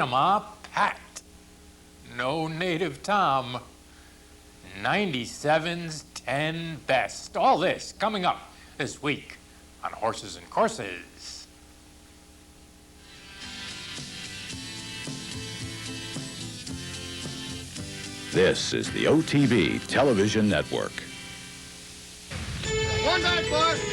Panama Pat. No Native Tom. 97's 10 Best. All this coming up this week on Horses and Courses. This is the OTB Television Network. One back, boys.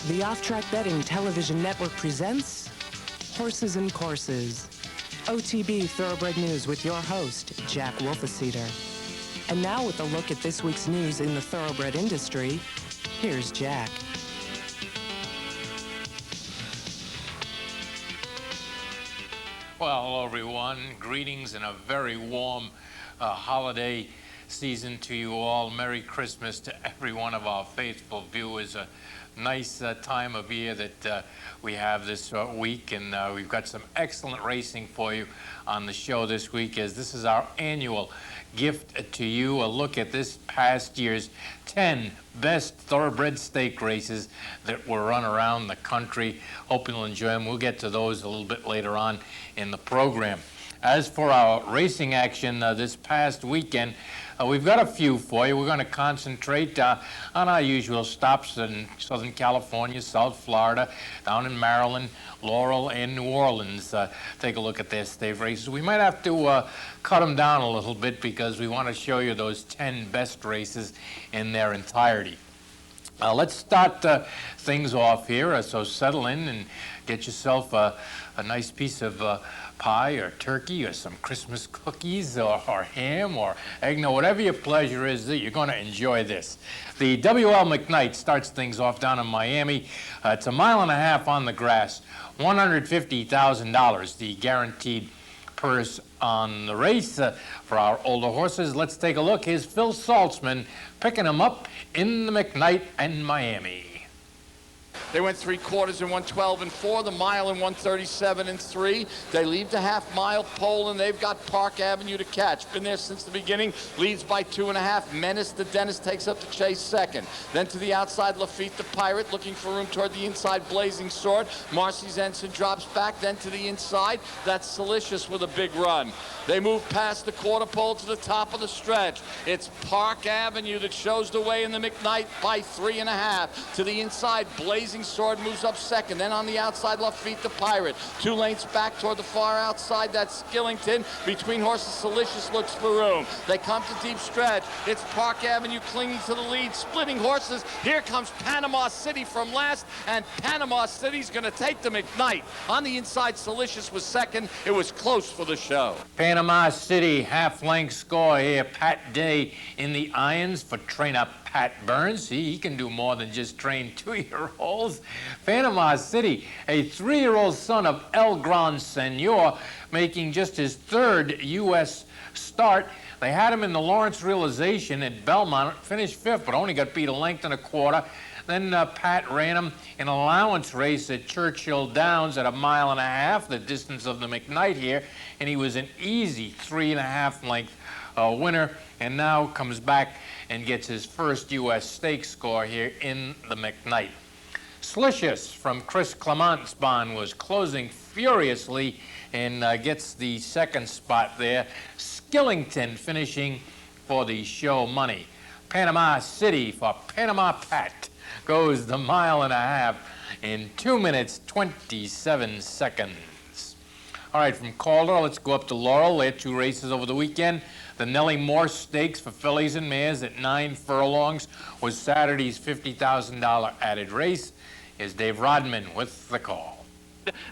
The Off-Track Betting Television Network presents Horses and Courses, OTB Thoroughbred News with your host, Jack Wolfeseater. And now with a look at this week's news in the thoroughbred industry, here's Jack. Well, hello everyone. Greetings and a very warm holiday season to you all. Merry Christmas to every one of our faithful viewers. A nice time of year that we have this week, and we've got some excellent racing for you on the show this week, as this is our annual gift to you, a look at this past year's 10 best thoroughbred stake races that were run around the country. Hope you'll enjoy them. We'll get to those a little bit later on in the program. As for our racing action this past weekend, we've got a few for you. We're going to concentrate on our usual stops in Southern California, South Florida, down in Maryland, Laurel, and New Orleans. Take a look at their stake races. We might have to cut them down a little bit because we want to show you those 10 best races in their entirety. Let's start things off here, so settle in and get yourself a nice piece of pie or turkey or some Christmas cookies or ham or eggnog, whatever your pleasure is, you're going to enjoy this. The W.L. McKnight starts things off down in Miami. It's 1.5 miles on the grass, $150,000, the guaranteed purse on the race for our older horses. Let's take a look. Here's Phil Saltzman picking them up in the McKnight and Miami. They went 3/4 in 1:12 and 4, the mile in 1:37 and 3. They leave the half-mile pole, and they've got Park Avenue to catch. Been there since the beginning, leads by 2.5. Menace the Dentist takes up the chase second. Then to the outside, Lafitte the Pirate, looking for room toward the inside, Blazing Sword. Marcy's Ensign drops back, then to the inside. That's Salicious with a big run. They move past the quarter pole to the top of the stretch. It's Park Avenue that shows the way in the McKnight by 3.5. To the inside, Blazing Sword moves up second. Then on the outside, Lafitte the Pirate. 2 lengths back toward the far outside. That's Skillington. Between horses, Salicious looks for room. They come to deep stretch. It's Park Avenue clinging to the lead, splitting horses. Here comes Panama City from last, and Panama City's going to take the McKnight. On the inside, Salicious was second. It was close for the show. Panama City, half-length score here. Pat Day in the irons for trainer Pat Burns. He can do more than just train 2-year-olds. Panama City, a 3-year-old son of El Gran Senor, making just his 3rd U.S. start. They had him in the Lawrence Realization at Belmont, finished 5th, but only got beat 1.25 lengths. Then Pat ran him in an allowance race at Churchill Downs at 1.5 miles, the distance of the McKnight here, and he was an easy 3.5 length winner, and now comes back and gets his first U.S. stake score here in the McKnight. Salicious from Chris Clamont's bond was closing furiously and gets the 2nd spot there. Skillington finishing for the show money. Panama City for Panama Pat goes the 1.5 miles in 2 minutes, 27 seconds. All right, from Calder, let's go up to Laurel. They had 2 races over the weekend. The Nellie Morse Stakes for fillies and mares at 9 furlongs was Saturday's $50,000 added race. Here's Dave Rodman with the call.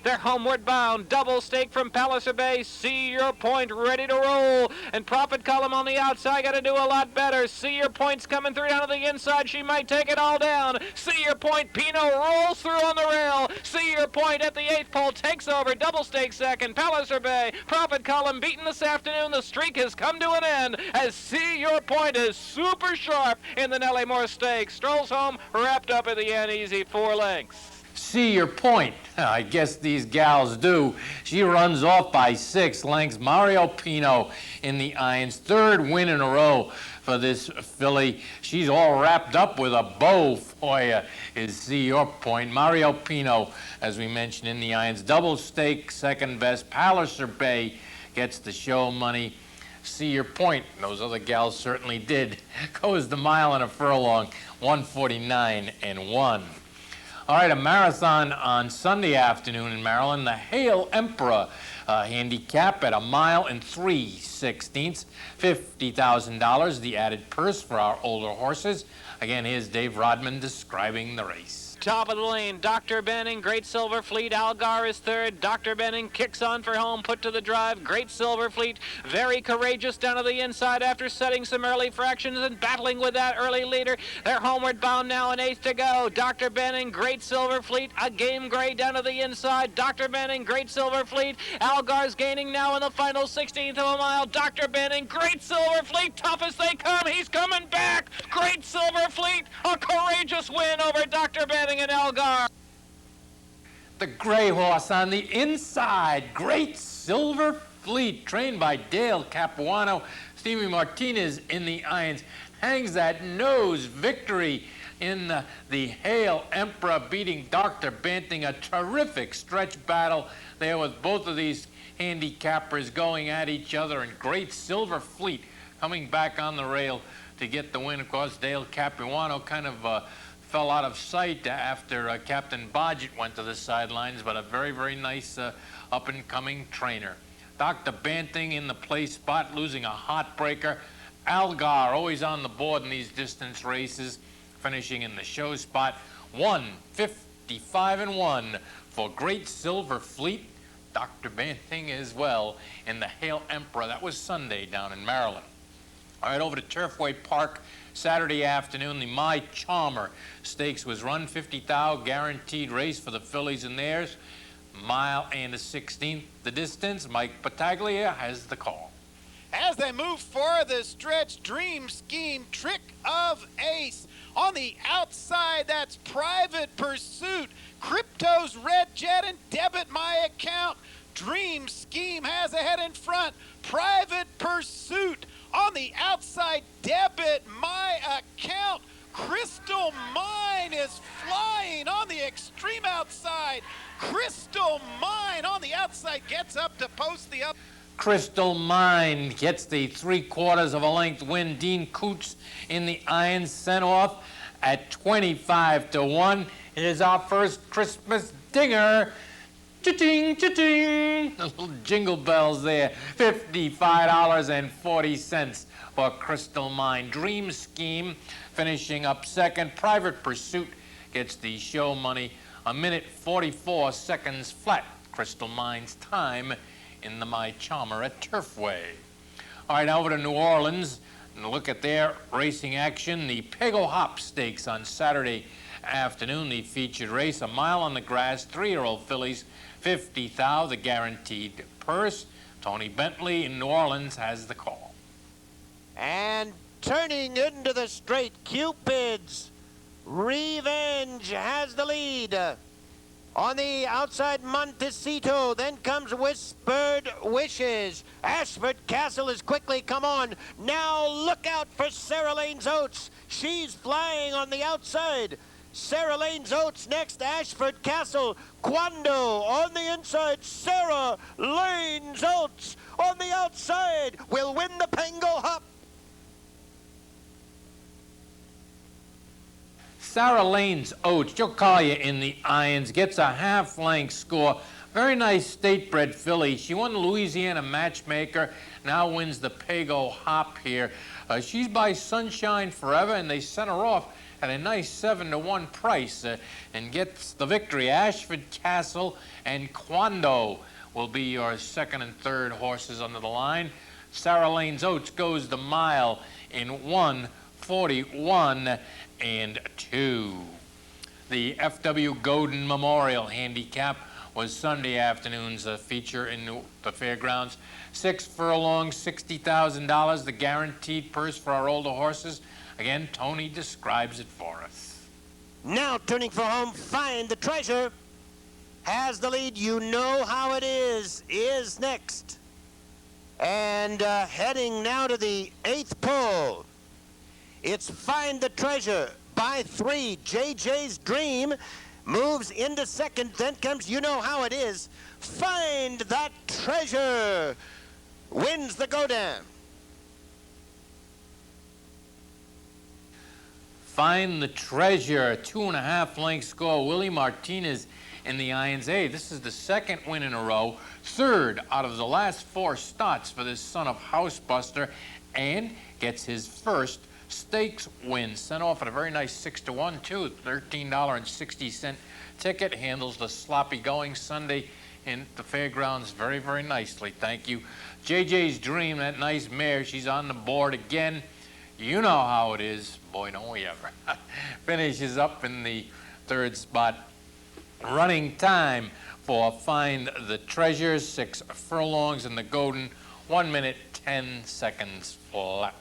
They're homeward bound. Double stake from Palliser Bay. See Your Point ready to roll. And Prophet Column on the outside got to do a lot better. See Your Point's coming through down to the inside. She might take it all down. See Your Point. Pino rolls through on the rail. See Your Point at the 8th pole takes over. Double stake second. Palliser Bay. Prophet Column beaten this afternoon. The streak has come to an end as See Your Point is super sharp in the Nellie Moore Stakes. Strolls home wrapped up at the end easy 4 lengths. See Your Point. I guess these gals do. She runs off by 6 lengths. Mario Pino in the irons. 3rd win in a row for this filly. She's all wrapped up with a bow for you, is See Your Point. Mario Pino, as we mentioned, in the irons. Double stake, 2nd best. Palliser Bay gets the show money. See Your Point, those other gals certainly did, goes the mile and a furlong, 149 and 1. All right, a marathon on Sunday afternoon in Maryland. The Hale Emperor handicap at 1 mile and 3/16, $50,000, the added purse for our older horses. Again, here's Dave Rodman describing the race. Top of the lane, Dr. Benning, Great Silver Fleet. Algar is 3rd. Dr. Benning kicks on for home, put to the drive. Great Silver Fleet, very courageous down to the inside after setting some early fractions and battling with that early leader. They're homeward bound now, an 1/8 to go. Dr. Benning, Great Silver Fleet, a Game Gray down to the inside. Dr. Benning, Great Silver Fleet. Algar's gaining now in the final 16th of a mile. Dr. Benning, Great Silver Fleet, tough as they come. He's coming back. Great Silver Fleet, a courageous win over Dr. Benning and Algar. The gray horse on the inside, Great Silver Fleet, trained by Dale Capuano. Stevie Martinez in the irons, hangs that nose. Victory in the Hale Emperor, beating Dr. Banting. A terrific stretch battle there with both of these handicappers going at each other, and Great Silver Fleet coming back on the rail to get the win. Of course, Dale Capuano kind of fell out of sight after Captain Bodgett went to the sidelines, but a very, very nice up-and-coming trainer. Dr. Banting in the play spot, losing a heartbreaker. Algar always on the board in these distance races, finishing in the show spot. 155 and 1 for Great Silver Fleet. Dr. Banting as well in the Hale Emperor. That was Sunday down in Maryland. All right, over to Turfway Park. Saturday afternoon, the My Charmer Stakes was run. 50,000 guaranteed race for the fillies and theirs. 1 mile and a 16th the distance. Mike Battaglia has the call. As they move for the stretch, Dream Scheme, Trick of Ace. On the outside, that's Private Pursuit. Crypto's Red Jet and Debit My Account. Dream Scheme has ahead in front. Private Pursuit. On the outside, Debit My Account. Crystal Mine is flying on the extreme outside. Crystal Mine on the outside gets up to post the up. Crystal Mine gets the 3/4 of a length win. Dean Coots in the irons, sent off at 25 to 1. It is our first Christmas dinger. Cha-ching, cha-ching. The little jingle bells there. $55.40 for Crystal Mine. Dream Scheme finishing up 2nd. Private Pursuit gets the show money. 1 minute 44 seconds flat. Crystal Mine's time in the My Charmer at Turfway. All right, now over to New Orleans and look at their racing action. The Pago Hop Stakes on Saturday afternoon, the featured race. 1 mile on the grass, 3-year-old fillies. 50,000, the guaranteed purse. Tony Bentley in New Orleans has the call. And turning into the straight, Cupid's Revenge has the lead. On the outside, Montecito. Then comes Whispered Wishes. Ashford Castle has quickly come on. Now look out for Sarah Lane's Oats. She's flying on the outside. Sarah Lane's Oats next, Ashford Castle. Quando on the inside, Sarah Lane's Oats on the outside will win the Pago Hop. Sarah Lane's Oats, she'll call you in the irons, gets a half-length score. Very nice state-bred filly. She won the Louisiana Matchmaker, now wins the Pago Hop here. She's by Sunshine Forever, and they sent her off at a nice 7-to-1 price and gets the victory. Ashford Castle and Quando will be your second and third horses under the line. Sarah Lane's Oats goes the mile in 1:41 and 2. The F.W. Godin Memorial Handicap was Sunday afternoon's feature in the fairgrounds. 6 furlongs, $60,000, the guaranteed purse for our older horses. Again, Tony describes it for us. Now turning for home, Find the Treasure has the lead. You know how it is next. And heading now to the 8th pole, it's Find the Treasure by 3. JJ's Dream moves into second. Then comes You Know How It Is. Find That Treasure wins the Godin. Find the Treasure, 2.5 length score. Willie Martinez in the irons. Hey, this is the second win in a row, third out of the last 4 starts for this son of Housebuster, and gets his first stakes win. Sent off at a very nice 6-to-1 too, $13.60 ticket. Handles the sloppy going Sunday in the fairgrounds very, very nicely. Thank you. JJ's Dream, that nice mare, she's on the board again. You know how it is. Boy, don't we ever. Finishes up in the 3rd spot. Running time for Find the Treasure, 6 furlongs in the Godin, 1 minute, 10 seconds flat.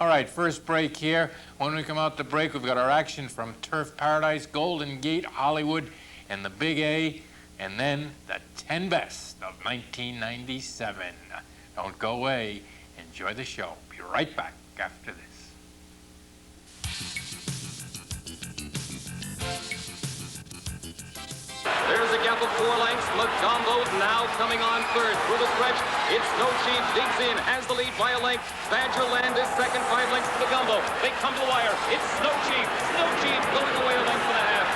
All right, first break here. When we come out the break, we've got our action from Turf Paradise, Golden Gate, Hollywood, and the Big A, and then the 10 best of 1997. Don't go away. Enjoy the show. Be right back after this. There's a gap of 4 lengths. Magombo now coming on third. Through the stretch, it's Snow Chief digs in, has the lead by a length. Badgerland is second, 5 lengths to Magombo. They come to the wire. It's Snow Chief. Snow Chief going away a length and a half.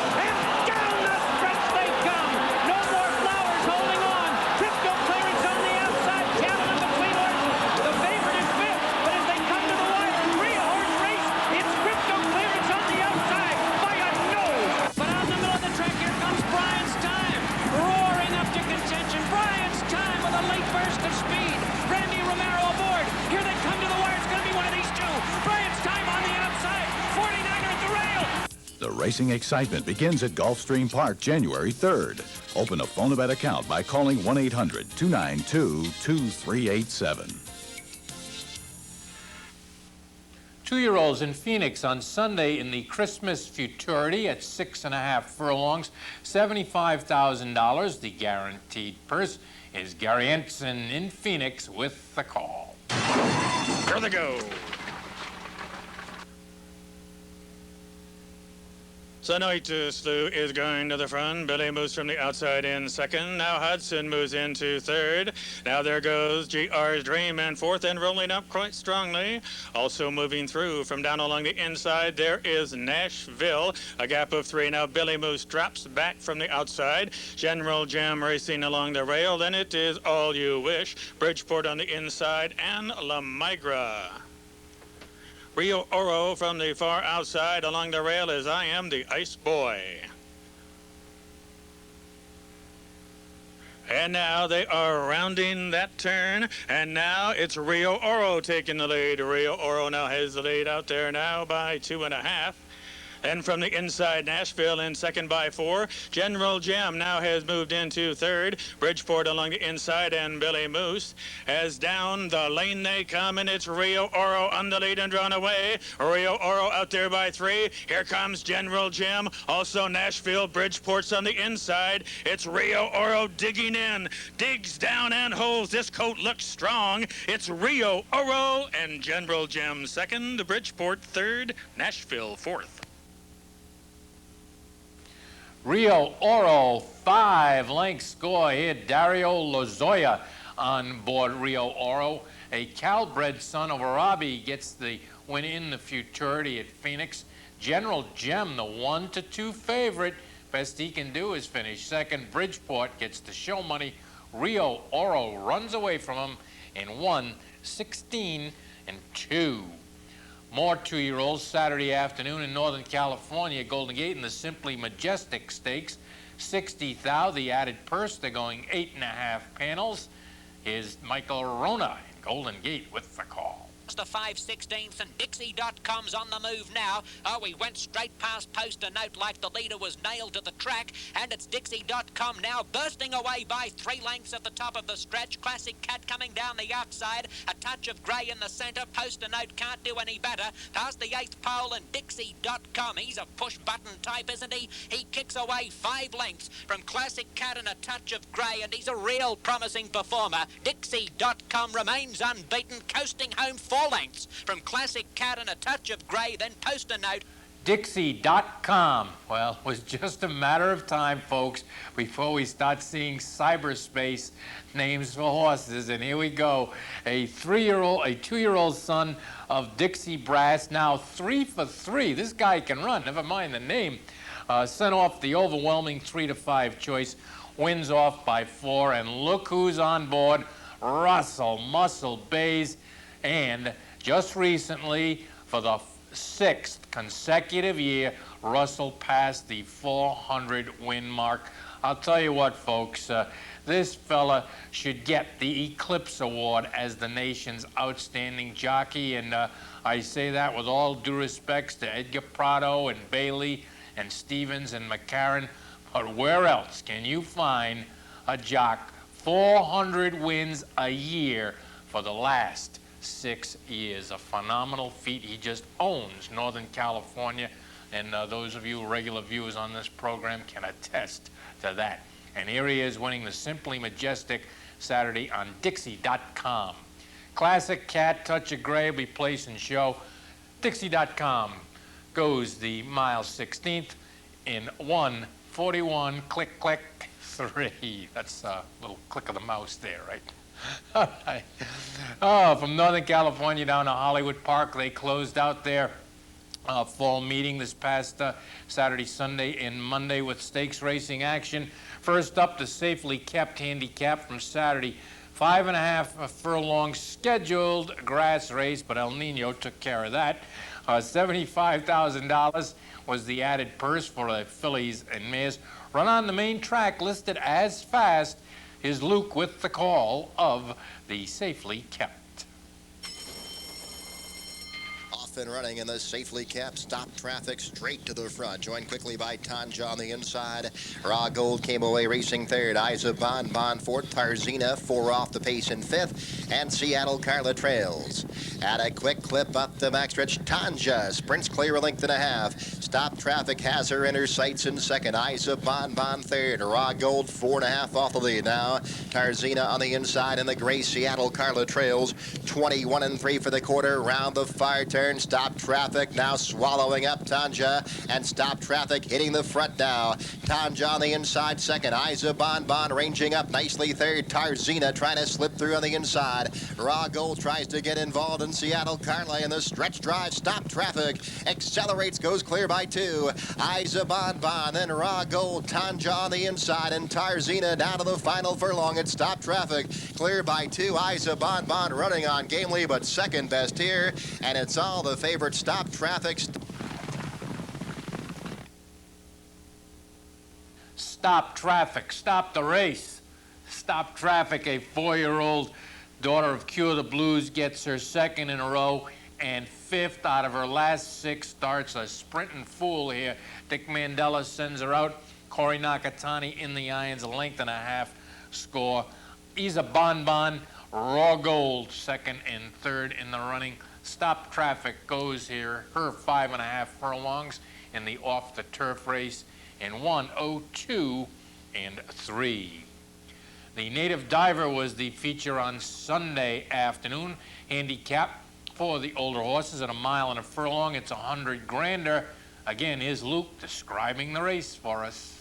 And down the stretch they come. No more Flowers holding on. Crypto Clearance on the outside. Javelin between horses. The favorite is 5th, but as they come to the wire, 3-horse race. It's Crypto Clearance on the outside by a nose. But out in the middle of the track, here comes Brian's Time. Roaring up to contention. Brian's Time with a late burst of speed. Randy Romero aboard. Here they come to the wire. It's going to be one of these two. Brian's Time on the outside. 49er at the rail. The racing excitement begins at Gulfstream Park January 3rd. Open a Phonobet account by calling 1-800-292-2387. 2-year-olds in Phoenix on Sunday in the Christmas Futurity at 6.5 furlongs, $75,000. The guaranteed purse is Gary Ensign in Phoenix with the call. Here they go. Sonitus Slew is going to the front. Billy moves from the outside in second. Now Hudson moves into third. Now there goes GR's Dream in fourth and rolling up quite strongly. Also moving through from down along the inside, there is Nashville. A gap of 3. Now Billy Moose drops back from the outside. General Jam racing along the rail. Then it is All You Wish. Bridgeport on the inside and La Migra. Rio Oro from the far outside along the rail as I Am the Ice Boy. And now they are rounding that turn, and now it's Rio Oro taking the lead. Rio Oro now has the lead out there now by 2.5. And from the inside, Nashville in second by 4. General Jam now has moved into third. Bridgeport along the inside, and Billy Moose. As down the lane they come, and it's Rio Oro on the lead and drawn away. Rio Oro out there by 3. Here comes General Jam. Also Nashville. Bridgeport's on the inside. It's Rio Oro digging in. Digs down and holds. This coat looks strong. It's Rio Oro and General Jam second. Bridgeport third. Nashville fourth. Rio Oro, 5-length score here. Dario Lozoya on board Rio Oro. A Calbred son of Arabi gets the win in the Futurity at Phoenix. General Gem, the 1-2 favorite. Best he can do is finish second. Bridgeport gets the show money. Rio Oro runs away from him in 1:16 and 2. More 2-year-olds Saturday afternoon in Northern California, Golden Gate in the Simply Majestic Stakes. 60,000, the added purse. They're going 8.5 panels. Here's Michael Rona in Golden Gate with the call. The 5/16th and Dixie.com's on the move now. Oh, we went straight past Poster Note like the leader was nailed to the track, and it's Dixie.com now bursting away by 3 lengths at the top of the stretch. Classic Cat coming down the outside, a touch of grey in the centre. Poster Note can't do any better. Past the 8th pole and Dixie.com. He's a push-button type, isn't he? He kicks away 5 lengths from Classic Cat and a touch of grey, and he's a real promising performer. Dixie.com remains unbeaten, coasting home 4 lengths from Classic Cat and a touch of grey, then Poster Note. Dixie.com. Well, it was just a matter of time, folks, before we start seeing cyberspace names for horses. And here we go. A 2-year-old son of Dixie Brass, now 3 for 3. This guy can run, never mind the name. Sent off the overwhelming 3-5 choice, wins off by 4, and look who's on board. Russell Muscle Bays. And just recently, for the 6th consecutive year, Russell passed the 400 win mark. I'll tell you what, folks, this fella should get the Eclipse Award as the nation's outstanding jockey, and I say that with all due respects to Edgar Prado and Bailey and Stevens and McCarran, but where else can you find a jock 400 wins a year for the last 6 years? A phenomenal feat. He just owns Northern California, and those of you regular viewers on this program can attest to that. And here he is winning the Simply Majestic Saturday on Dixie.com. Classic Cat, Touch of Grey will be place and show. Dixie.com goes the mile 16th in 1:41, click, click, 3. That's a little click of the mouse there, right? All right. Oh, from Northern California down to Hollywood Park, they closed out their fall meeting this past Saturday, Sunday, and Monday with stakes racing action. First up, the Safely Kept handicap from Saturday. 5.5 furlong scheduled grass race, but El Nino took care of that. $75,000 was the added purse for the fillies and mares. Run on the main track, listed as fast. Is Luke with the call of the Safely Kept. Off and running in the Safely Kept. Stop traffic straight to the front. Joined quickly by Tanja on the inside. Raw Gold came away racing third. Isa Bon fourth. Tarzina 4 off the pace in 5th. And Seattle Carla trails. At a quick clip up the backstretch, Tanja sprints clear a length and a half. Stop traffic has her in her sights in 2nd. Isa Bon 3rd. Raw Gold 4.5 off the lead now. Tarzina on the inside in the gray. Seattle Carla trails. 21 3 for the quarter. Round the far turn. Stop traffic now swallowing up Tanja, and stop traffic hitting the front now. Tanja on the inside 2nd. Isa Bon ranging up nicely 3rd. Tarzina trying to slip through on the inside. Raw Gold tries to get involved in Seattle Carla in the stretch drive. Stop traffic accelerates, goes clear by 2. Isa Bon then Raw Gold. Tanja on the inside and Tarzina down to the final furlong at stop traffic. Clear by 2. Isa Bon running on gamely, but second best here, and it's all the favorite. Stop traffic. Stop traffic. Stop the race. Stop traffic. A 4-year-old daughter of Cure the Blues gets her 2nd in a row and 5th out of her last 6 starts. A sprinting fool here. Dick Mandela sends her out. Corey Nakatani in the irons, a length and a half score. Isa Bon Raw Gold 2nd and 3rd in the running. Stop traffic goes here, her 5.5 furlongs in the off the turf race in 1:02 and 3. The Native Diver was the feature on Sunday afternoon. Handicap for the older horses at 1 mile and a furlong. It's 100 grander. Again, here's Luke describing the race for us.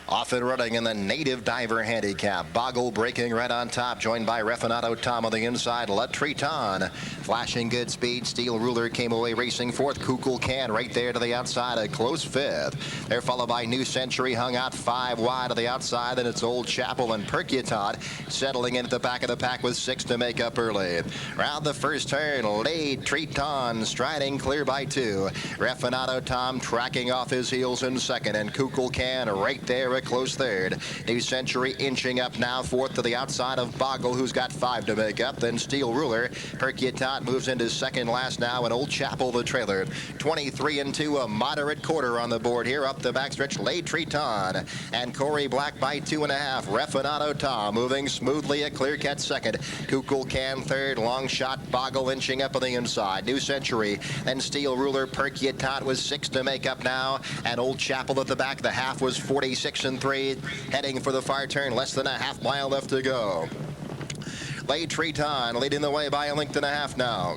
Off and running in the Native Diver Handicap. Boggle breaking right on top, joined by Refinato Tom on the inside. La Triton flashing good speed. Steel Ruler came away racing fourth. Kukul Can right there to the outside, a close fifth. They're followed by New Century, hung out 5 wide to the outside. Then it's Old Chapel and Percutot settling in at the back of the pack with 6 to make up early. Round the first turn, La Triton striding clear by 2. Refinato Tom tracking off his heels in second, and Kukul Can right there a close third. New Century inching up now fourth to the outside of Boggle, who's got 5 to make up. Then Steel Ruler. Percutot moves into second last now, and Old Chapel the trailer. 23 and 2, a moderate quarter on the board here. Up the backstretch, La Triton and Corey Black by 2.5. Refinato Tom moving smoothly, a clear cut second. Kukul Can third. Long shot Boggle inching up on the inside. New Century, then Steel Ruler. Percutot was 6 to make up now, and Old Chapel at the back. The half was 46 and 3, heading for the far turn. Less than a half mile left to go. La Triton leading the way by a length and a half now.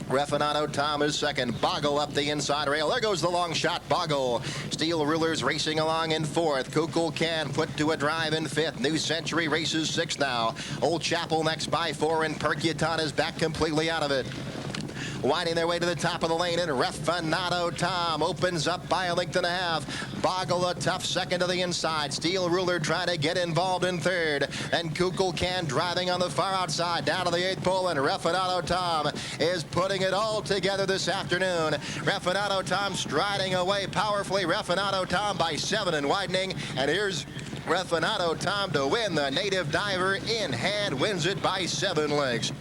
Refinato Tom is second. Boggle up the inside rail. There goes the long shot. Boggle. Steel Rulers racing along in fourth. Kukul Can put to a drive in fifth. New Century races 6 now. Old Chapel next by 4, and Percutot is back completely out of it. Winding their way to the top of the lane, and Refinato Tom opens up by a length and a half. Boggle a tough second to the inside. Steel Ruler trying to get involved in third. And Kukul Can driving on the far outside down to the 8th pole, and Refinato Tom is putting it all together this afternoon. Refinato Tom striding away powerfully. Refinato Tom by 7 and widening. And here's Refinato Tom to win. The Native Diver in hand wins it by 7 lengths.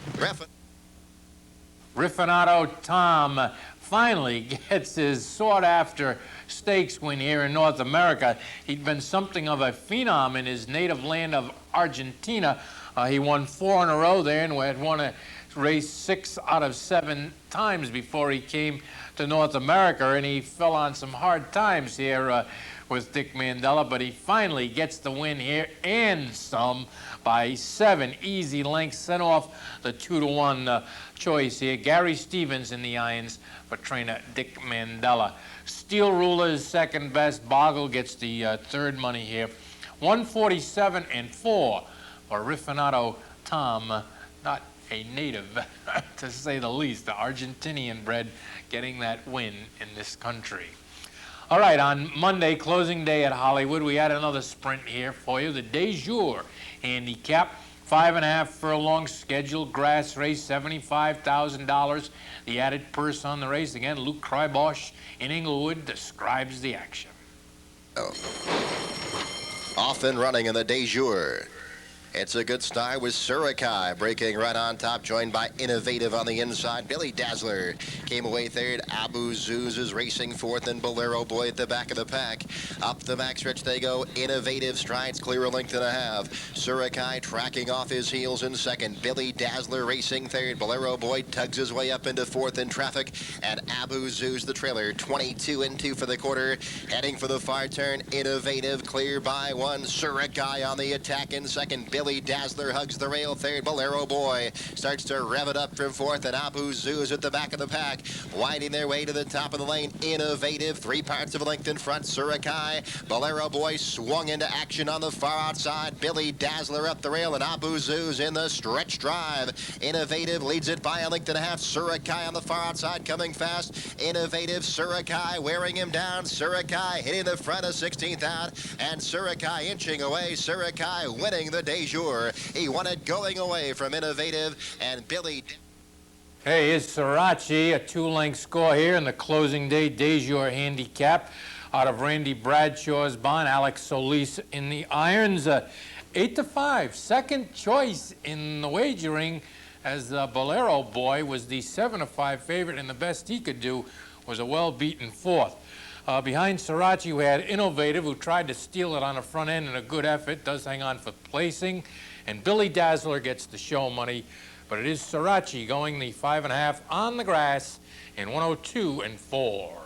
Refinato Tom finally gets his sought-after stakes win here in North America. He'd been something of a phenom in his native land of Argentina. He won 4 in a row there and had won a race 6 out of 7 times before he came to North America, and he fell on some hard times here with Dick Mandella, but he finally gets the win here and some by 7 easy lengths. Sent off the 2-to-1 choice here. Gary Stevens in the irons for trainer Dick Mandella. Steel Ruler is second best. Boggle gets the third money here. 147 and 4 for Refinato Tom. Not a native, to say the least. The Argentinian bred getting that win in this country. All right, on Monday, closing day at Hollywood, we had another sprint here for you. The De Jour handicap, 5.5 furlong scheduled grass race, $75,000. The added purse on the race. Again, Luke Krybosch in Inglewood describes the action. Off and running in the De Jour. It's a good start with Surakai breaking right on top, joined by Innovative on the inside. Billy Dazzler came away third. Abu Zuz is racing fourth, and Bolero Boy at the back of the pack. Up the backstretch they go. Innovative strides clear a length and a half. Surakai tracking off his heels in second. Billy Dazzler racing third. Bolero Boy tugs his way up into fourth in traffic, and Abu Zuz the trailer. 22 and 2 for the quarter. Heading for the far turn. Innovative clear by 1. Surakai on the attack in second. Billy Dazzler hugs the rail third. Bolero Boy starts to rev it up from fourth, and Abu Zuz at the back of the pack, winding their way to the top of the lane. Innovative 3 parts of a length in front. Surakai. Bolero Boy swung into action on the far outside. Billy Dazzler up the rail, and Abu Zuz in the stretch drive. Innovative leads it by a length and a half. Surakai on the far outside coming fast. Innovative. Surakai wearing him down. Surakai hitting the front of 16th out, and Surakai inching away. Surakai winning the De Jour. He won it going away from Innovative, and Billy. Hey, here's Sriracha, a 2-length score here in the closing day De Jour handicap out of Randy Bradshaw's barn. Alex Solis in the irons. 8-5, second choice in the wagering, as Bolero Boy was the 7-5 favorite, and the best he could do was a well-beaten fourth. Behind Sriracha, we had Innovative, who tried to steal it on the front end in a good effort, does hang on for placing. And Billy Dazzler gets the show money, but it is Sriracha going the 5.5 on the grass in 102 and 4.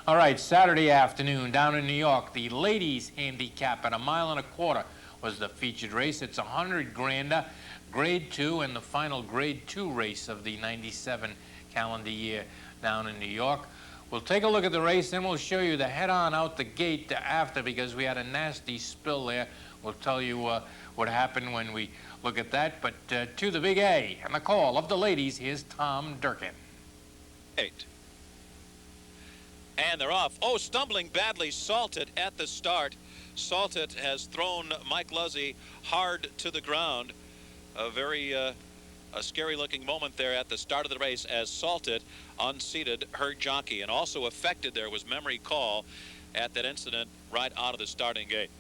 All right, Saturday afternoon down in New York, the ladies handicap at 1.25 miles was the featured race. It's 100 grander, grade 2, and the final grade 2 race of the 97 calendar year down in New York. We'll take a look at the race, then we'll show you the head-on out the gate after, because we had a nasty spill there. We'll tell you what happened when we look at that. But to the Big A, and the call of the ladies, here's Tom Durkin. 8. And they're off. Oh, stumbling badly, Salted at the start. Salted has thrown Mike Luzzy hard to the ground. A very a scary-looking moment there at the start of the race as Salted unseated her jockey. And also affected there was Memory Call at that incident right out of the starting gate.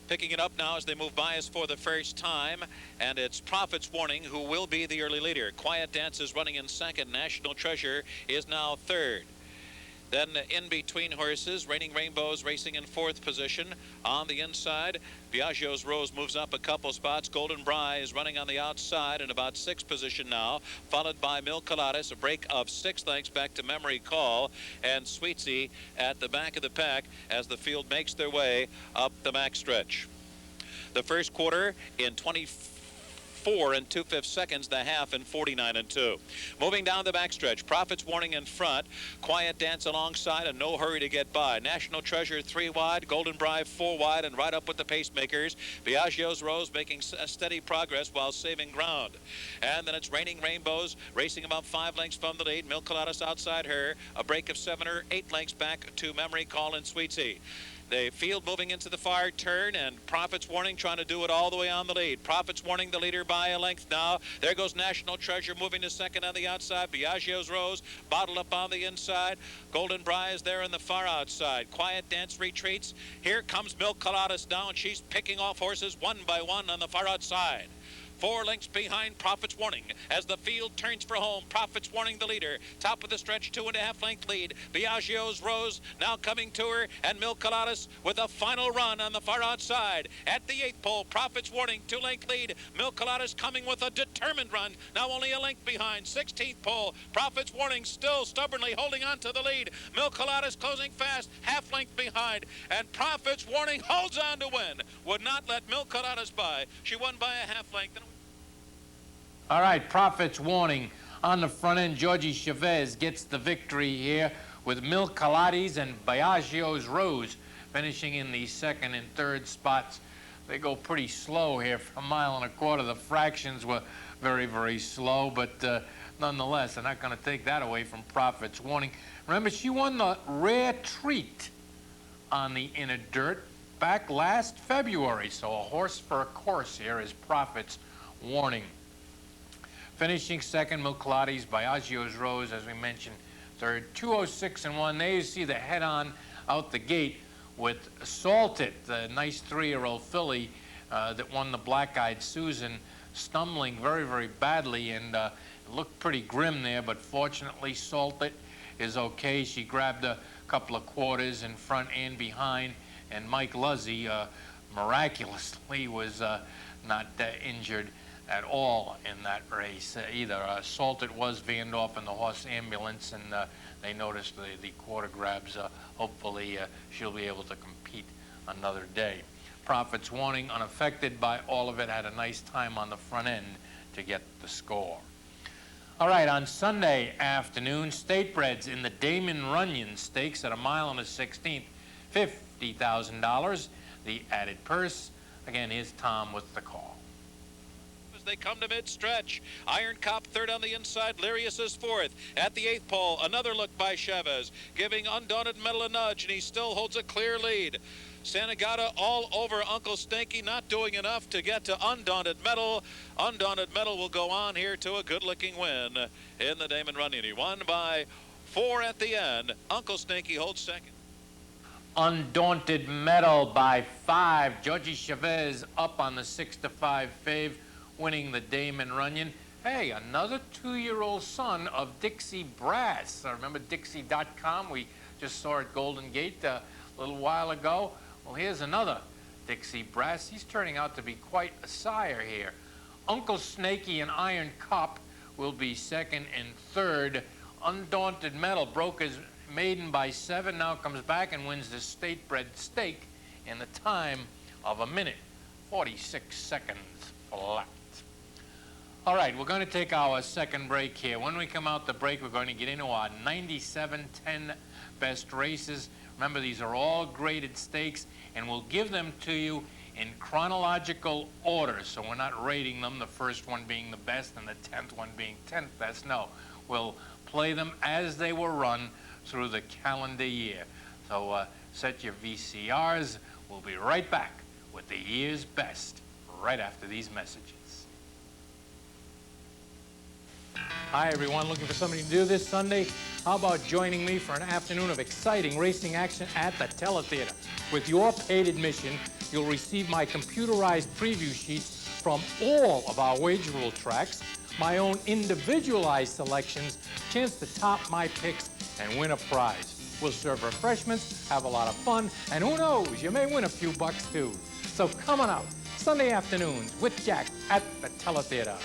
Picking it up now as they move by us for the first time, and it's Prophet's Warning who will be the early leader. Quiet Dance is running in second. National Treasure is now third. Then in between horses, Raining Rainbows racing in fourth position. On the inside, Biagio's Rose moves up a couple spots. Golden Bry is running on the outside in about sixth position now, followed by Mil Coladas, a break of 6 lengths back to Memory Call, and Sweetsy at the back of the pack as the field makes their way up the backstretch. The first quarter in 24 and 2/5 seconds, the half in 49 and 2. Moving down the backstretch, Prophet's Warning in front, Quiet Dance alongside, and no hurry to get by. National Treasure 3 wide, Golden Bry 4 wide, and right up with the pacemakers. Biagio's Rose making steady progress while saving ground. And then it's Raining Rainbows racing about 5 lengths from the lead. Mil Coladas outside her, a break of 7 or 8 lengths back to Memory Call and Sweetsy. The field moving into the far turn, and Prophet's Warning trying to do it all the way on the lead. Prophet's Warning the leader by a length now. There goes National Treasure moving to second on the outside. Biagio's Rose bottled up on the inside. Golden Bry is there in the far outside. Quiet Dance retreats. Here comes Mil Coladas now, and she's picking off horses one by one on the far outside. 4 lengths behind Prophet's Warning as the field turns for home. Prophet's Warning the leader. Top of the stretch, 2.5 length lead. Biagio's Rose now coming to her, and Mil Coladas with a final run on the far outside. At the 8th pole, Prophet's Warning 2 length lead. Mil Coladas coming with a determined run, now only a length behind. 16th pole, Prophet's Warning still stubbornly holding on to the lead. Mil Coladas closing fast, half length behind, and Prophet's Warning holds on to win. Would not let Mil Coladas by. She won by a half length. All right, Prophet's Warning on the front end. Georgie Chavez gets the victory here with Mil Coladas and Biagio's Rose finishing in the second and third spots. They go pretty slow here for 1.25 miles. The fractions were very, very slow, but nonetheless, they're not going to take that away from Prophet's Warning. Remember, she won the Rare Treat on the inner dirt back last February, so a horse for a course here is Prophet's Warning. Finishing second, Mil Coladas, Biagio's Rose, as we mentioned, third. 206 and 1. There you see the head-on out the gate with Salted, the nice 3-year-old filly that won the Black-Eyed Susan, stumbling very, very badly, and it looked pretty grim there, but fortunately Salted is okay. She grabbed a couple of quarters in front and behind, and Mike Luzzy miraculously was not injured at all in that race either. Salted was vanned off in the horse ambulance, and they noticed the quarter grabs. Hopefully she'll be able to compete another day. Prophet's Warning, unaffected by all of it, had a nice time on the front end to get the score. All right, on Sunday afternoon, Statebreds in the Damon Runyon Stakes at 1 1/16, $50,000. The added purse. Again, here's Tom with the call. They come to mid-stretch. Iron Cop third on the inside. Lirius is fourth. At the 8th pole, another look by Chavez, giving Undaunted Metal a nudge, and he still holds a clear lead. Santagata all over Uncle Stinky, not doing enough to get to Undaunted Metal. Undaunted Metal will go on here to a good-looking win in the Damon Runyon. He won by 4 at the end. Uncle Stinky holds second. Undaunted Metal by 5. Georgie Chavez up on the 6-5 fave, winning the Damon Runyon. Hey, another 2-year-old son of Dixie Brass. Remember Dixie.com? We just saw at Golden Gate a little while ago. Well, here's another Dixie Brass. He's turning out to be quite a sire here. Uncle Snaky and Iron Cop will be second and third. Undaunted Metal broke his maiden by 7, now comes back and wins the Statebred Stake in the time of 1 minute, 46 seconds flat. All right, we're going to take our second break here. When we come out the break, we're going to get into our 97-10 best races. Remember, these are all graded stakes, and we'll give them to you in chronological order. So we're not rating them, the first one being the best and the 10th one being 10th best. No, we'll play them as they were run through the calendar year. So set your VCRs. We'll be right back with the year's best right after these messages. Hi, everyone. Looking for something to do this Sunday? How about joining me for an afternoon of exciting racing action at the Teletheater? With your paid admission, you'll receive my computerized preview sheets from all of our wage rule tracks, my own individualized selections, chance to top my picks, and win a prize. We'll serve refreshments, have a lot of fun, and who knows, you may win a few bucks too. So come on out, Sunday afternoons with Jack at the Teletheater.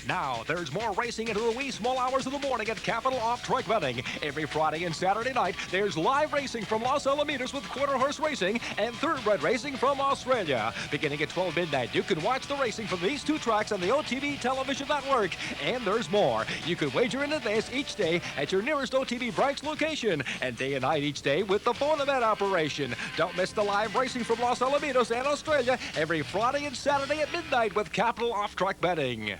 Now, there's more racing into the wee small hours of the morning at Capital Off-Track Betting. Every Friday and Saturday night, there's live racing from Los Alamitos with quarter horse racing and thoroughbred racing from Australia. Beginning at 12 midnight, you can watch the racing from these two tracks on the OTB television network. And there's more. You can wager in advance each day at your nearest OTB branch location, and day and night each day with the Bonabet operation. Don't miss the live racing from Los Alamitos and Australia every Friday and Saturday at midnight with Capital Off-Track Betting.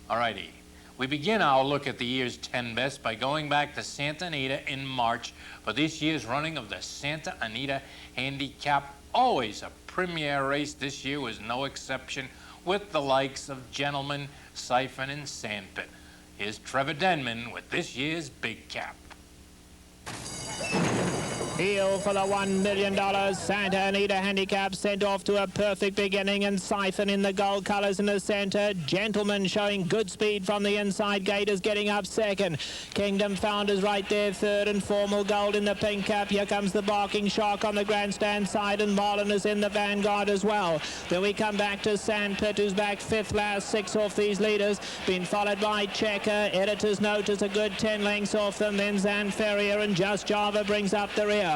All righty. We begin our look at the year's 10 best by going back to Santa Anita in March for this year's running of the Santa Anita Handicap. Always a premier race. This year was no exception, with the likes of Gentleman, Siphon, and Sandpit. Here's Trevor Denman with this year's Big Cap. Heel for the $1 million. Santa Anita Handicap sent off to a perfect beginning, and Siphon in the gold colors in the center. Gentleman showing good speed from the inside gate is getting up second. Kingdom Founders right there third, and Formal Gold in the pink cap. Here comes the Barking Shark on the grandstand side, and Marlin is in the vanguard as well. Then we come back to Sandpit, who's back fifth last, 6 off these leaders. Been followed by Checker. Editor's Note is a good 10 lengths off them. Then Zanferrier and Just Java brings up the rear.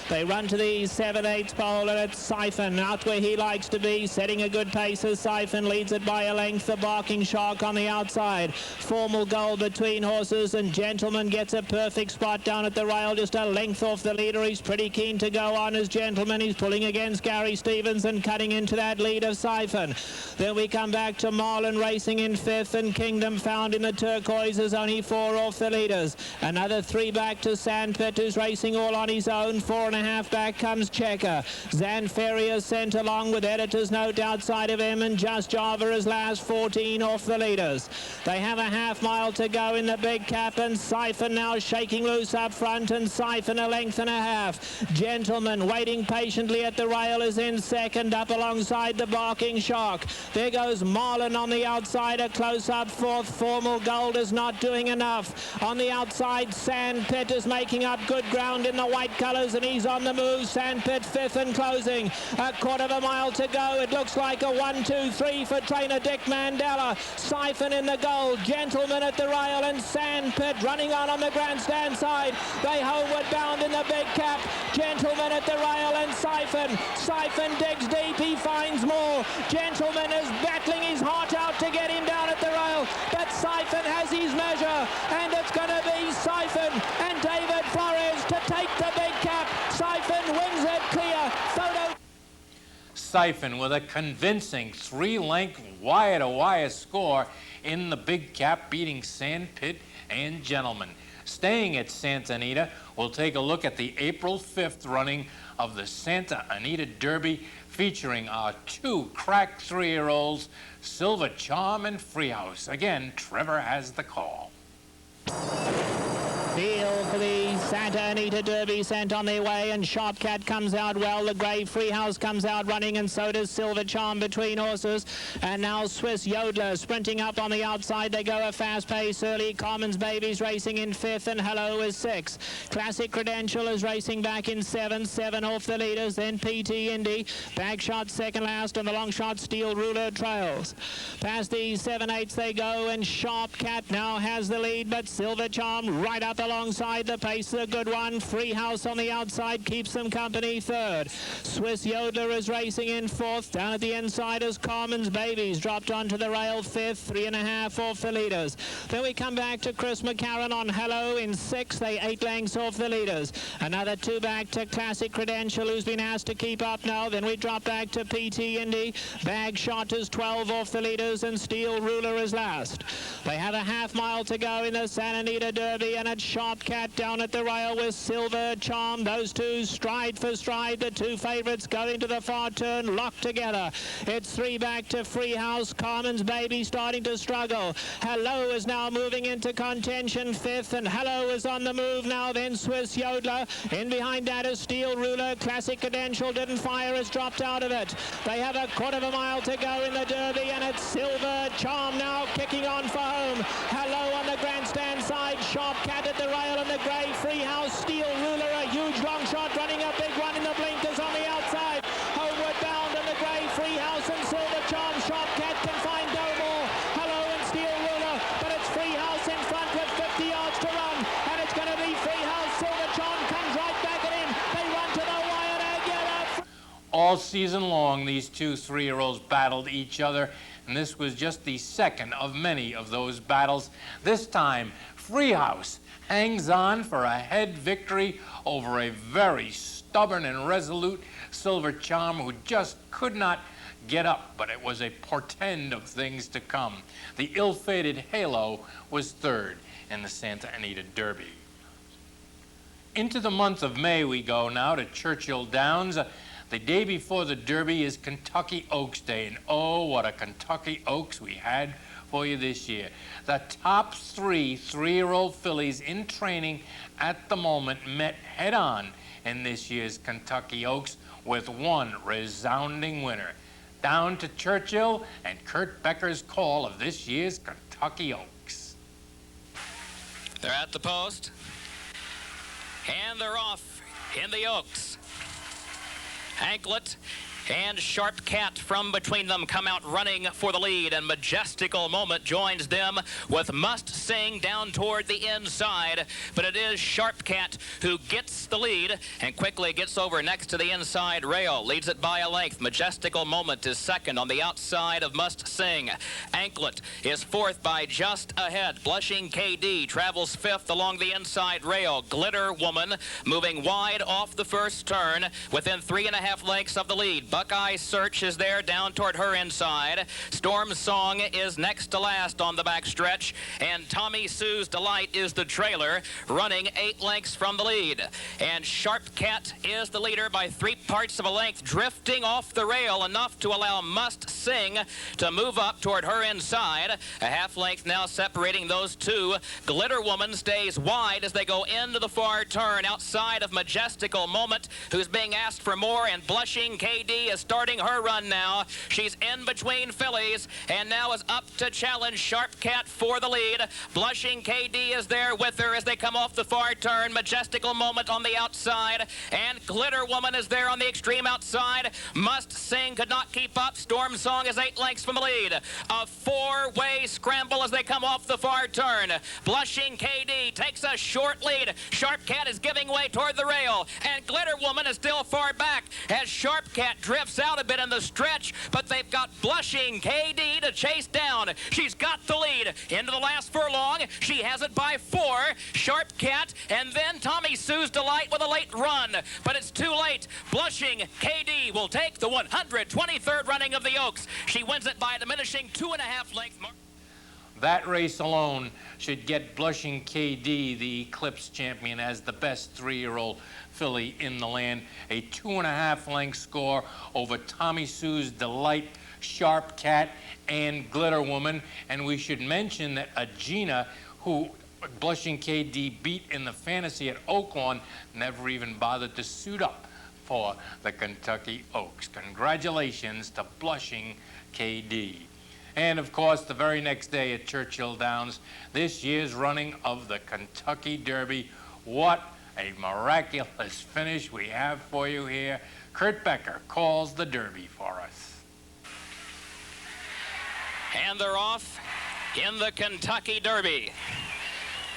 They run to the 7/8 pole, and it's Siphon out where he likes to be, setting a good pace as Siphon leads it by a length. The Barking Shark on the outside. Formal Gold between horses, and Gentleman gets a perfect spot down at the rail, just a length off the leader. He's pretty keen to go on as Gentleman. He's pulling against Gary Stevens and cutting into that lead of Siphon. Then we come back to Marlin racing in fifth, and Kingdom Found in the turquoise is only 4 off the leaders. Another 3 back to Sandpit, who's racing all on his own. 4.5 back comes Checker. Zanferrier sent along with Editor's Note outside of him, and Just Java is last, 14 off the leaders. They have a half mile to go in the big cap, and Siphon now shaking loose up front, and Siphon a length and a half. Gentleman waiting patiently at the rail is in second, up alongside the Barking Shark. There goes Marlin on the outside, a close up fourth. Formal Gold is not doing enough. On the outside, Sandpit is making up good ground in the white colors, and he's on the move. Sandpit fifth and closing. A quarter of a mile to go. It looks like a 1-2-3 for trainer Dick Mandela. Siphon in the gold. Gentleman at the rail, and Sandpit running on the grandstand side. They homeward bound in the big cap. Gentleman at the rail, and Siphon. Siphon digs deep. He finds more. Gentleman is battling his heart out to get him down at the rail, but Siphon has his measure, and it's going to be Siphon and David Flores to take the big cap. Siphon wins it clear. Photo. Siphon with a convincing 3-length wire-to-wire score in the big cap, beating Sandpit and Gentleman. Staying at Santa Anita, we'll take a look at the April 5th running of the Santa Anita Derby, featuring our 2 crack 3-year-olds, Silver Charm and Freehouse. Again, Trevor has the call. Deal for the Santa Anita Derby sent on their way, and Sharpcat comes out well. The grey Freehouse comes out running, and so does Silver Charm between horses. And now Swiss Yodler sprinting up on the outside. They go a fast pace early. Commons Babies racing in 5th, and Hello is 6th. Classic Credential is racing back in 7th, 7 off the leaders. Then PT Indy, Bagshot second last, and the long shot Steel Ruler trails. Past the 7/8 they go, and Sharpcat now has the lead, but Silver Charm right up alongside the pace. a good one. Free House on the outside keeps them company third. Swiss Yodeler is racing in fourth. Down at the inside is Carmen's Babies. Dropped onto the rail fifth. 3.5 off the leaders. Then we come back to Chris McCarron on Hello in sixth. They 8 lengths off the leaders. Another 2 back to Classic Credential, who's been asked to keep up now. Then we drop back to PT Indy. Bag Shot is 12 off the leaders, and Steel Ruler is last. They have a half mile to go in the Santa Anita Derby, and it's Sharp Cat down at the rail with Silver Charm. Those two stride for stride. The 2 favourites going to the far turn, locked together. It's 3 back to Free House. Carmen's Baby starting to struggle. Hello is now moving into contention fifth, and Hello is on the move now. Then Swiss Yodeler. In behind that is Steel Ruler. Classic Credential didn't fire, has dropped out of it. They have a quarter of a mile to go in the Derby, and it's Silver Charm now kicking on for home. Hello on the grandstand side. Sharp Cat at the rail in the grey. Free House. Steel Ruler, a huge long shot, running a big one in the blinkers on the outside. Homeward bound in the grey. Free House and Silver Charm. Sharp Cat can find no more. Hello and Steel Ruler, but it's Free House in front with 50 yards to run, and it's going to be Free House. Silver Charm comes right back at him. They run to the wire together. All season long, these 2 3-year-olds battled each other, and this was just the second of many of those battles. This time, Free House hangs on for a head victory over a very stubborn and resolute Silver Charm who just could not get up, but it was a portend of things to come. The ill-fated Halo was third in the Santa Anita Derby. Into the month of May we go now to Churchill Downs. The day before the Derby is Kentucky Oaks Day, and oh, what a Kentucky Oaks we had for you this year. The top 3 3-year-old fillies in training at the moment met head-on in this year's Kentucky Oaks with one resounding winner. Down to Churchill and Kurt Becker's call of this year's Kentucky Oaks. They're at the post, and they're off in the Oaks. Anklet and Sharp Cat from between them come out running for the lead, and Majestical Moment joins them with Must Sing down toward the inside. But it is Sharp Cat who gets the lead and quickly gets over next to the inside rail. Leads it by a length. Majestical Moment is second on the outside of Must Sing. Anklet is fourth by just ahead. Blushing KD travels fifth along the inside rail. Glitter Woman moving wide off the first turn within 3.5 lengths of the lead. Buckeye Search is there down toward her inside. Storm Song is next to last on the back stretch, and Tommy Sue's Delight is the trailer, running 8 lengths from the lead. And Sharp Cat is the leader by 3/4 of a length, drifting off the rail enough to allow Must Sing to move up toward her inside. A half length now separating those two. Glitter Woman stays wide as they go into the far turn outside of Majestical Moment, who's being asked for more, and Blushing KD is starting her run now. She's in between fillies and now is up to challenge Sharp Cat for the lead. Blushing KD is there with her as they come off the far turn. Majestical Moment on the outside, and Glitter Woman is there on the extreme outside. Must Sing could not keep up. Storm Song is 8 lengths from the lead. A 4-way scramble as they come off the far turn. Blushing KD takes a short lead. Sharp Cat is giving way toward the rail, and Glitter Woman is still far back as Sharp Cat drifts out a bit in the stretch, but they've got Blushing KD to chase down. She's got the lead into the last furlong. She has it by 4. Sharp Cat, and then Tommy Sue's Delight with a late run, but it's too late. Blushing KD will take the 123rd running of the Oaks. She wins it by a diminishing 2.5 length mark. That race alone should get Blushing KD, the Eclipse champion, as the best 3-year-old filly in the land. A 2.5 length score over Tommy Sue's Delight, Sharp Cat, and Glitter Woman. And we should mention that Agena, who Blushing KD beat in the Fantasy at Oaklawn, never even bothered to suit up for the Kentucky Oaks. Congratulations to Blushing KD. And, of course, the very next day at Churchill Downs, this year's running of the Kentucky Derby. What a miraculous finish we have for you here. Kurt Becker calls the Derby for us. And they're off in the Kentucky Derby.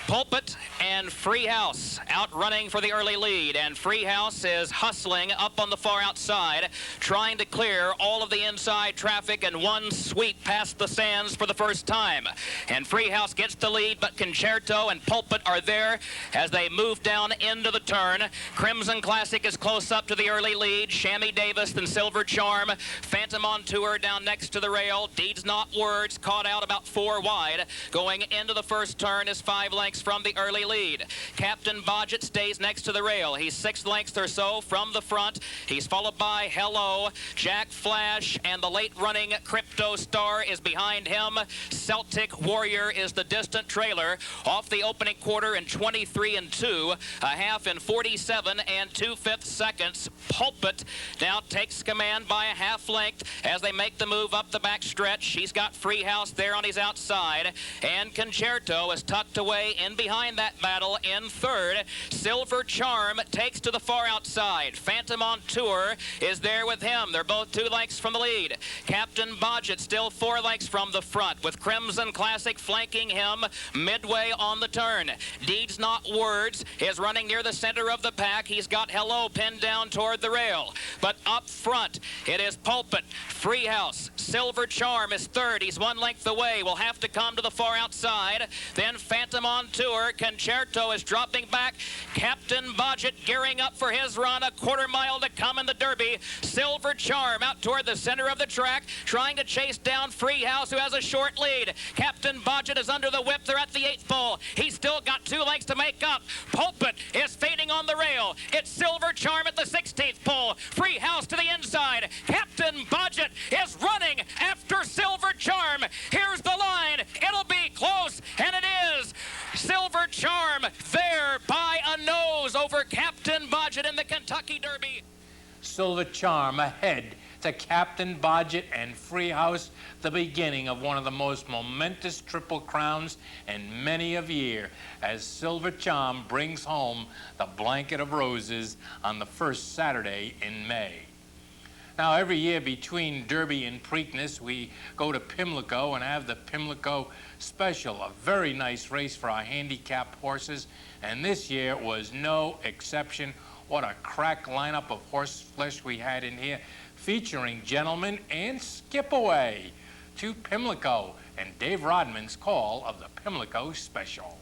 Pulpit and Free House out running for the early lead, and Free House is hustling up on the far outside, trying to clear all of the inside traffic in one sweep past the stands for the first time. And Free House gets the lead, but Concerto and Pulpit are there as they move down into the turn. Crimson Classic is close up to the early lead. Shammy Davis and Silver Charm. Phantom on Tour down next to the rail. Deeds Not Words caught out about 4 wide. Going into the first turn is 5 lengths from the early lead. Captain Bodgett stays next to the rail. He's 6 lengths or so from the front. He's followed by Hello, Jack Flash, and the late running Crypto Star is behind him. Celtic Warrior is the distant trailer. Off the opening quarter in 23 and 2, a half in 47 and 2/5 seconds. Pulpit now takes command by a half length as they make the move up the back stretch. He's got Free House there on his outside, and Concerto is tucked away in behind that battle in third. Silver Charm takes to the far outside. Phantom on Tour is there with him. They're both 2 lengths from the lead. Captain Bodgett still 4 lengths from the front, with Crimson Classic flanking him midway on the turn. Deeds Not Words is running near the center of the pack. He's got Hello pinned down toward the rail. But up front, it is Pulpit, Free House. Silver Charm is third. He's 1 length away. Will have to come to the far outside. Then Phantom on Tour. Concerto is dropping back. Captain Bodgett gearing up for his run. A quarter mile to come in the Derby. Silver Charm out toward the center of the track, trying to chase down Free House, who has a short lead. Captain Bodgett is under the whip. They're at the 8th pole. He's still got 2 lengths to make up. Pulpit is fading on the rail. It's Silver Charm at the 16th pole. Free House to the inside. Captain Bodgett is running after Silver Charm. Here's the line. It'll be close, and it is. Silver Charm there by a nose over Captain Bodgett in the Kentucky Derby. Silver Charm ahead to Captain Bodgett and Free House, the beginning of one of the most momentous Triple Crowns in many a year, as Silver Charm brings home the blanket of roses on the first Saturday in May. Now, every year between Derby and Preakness, we go to Pimlico and have the Pimlico Special, a very nice race for our handicapped horses, and this year was no exception. What a crack lineup of horse flesh we had in here, featuring Gentlemen and Skip Away to Pimlico, and Dave Rodman's call of the Pimlico Special.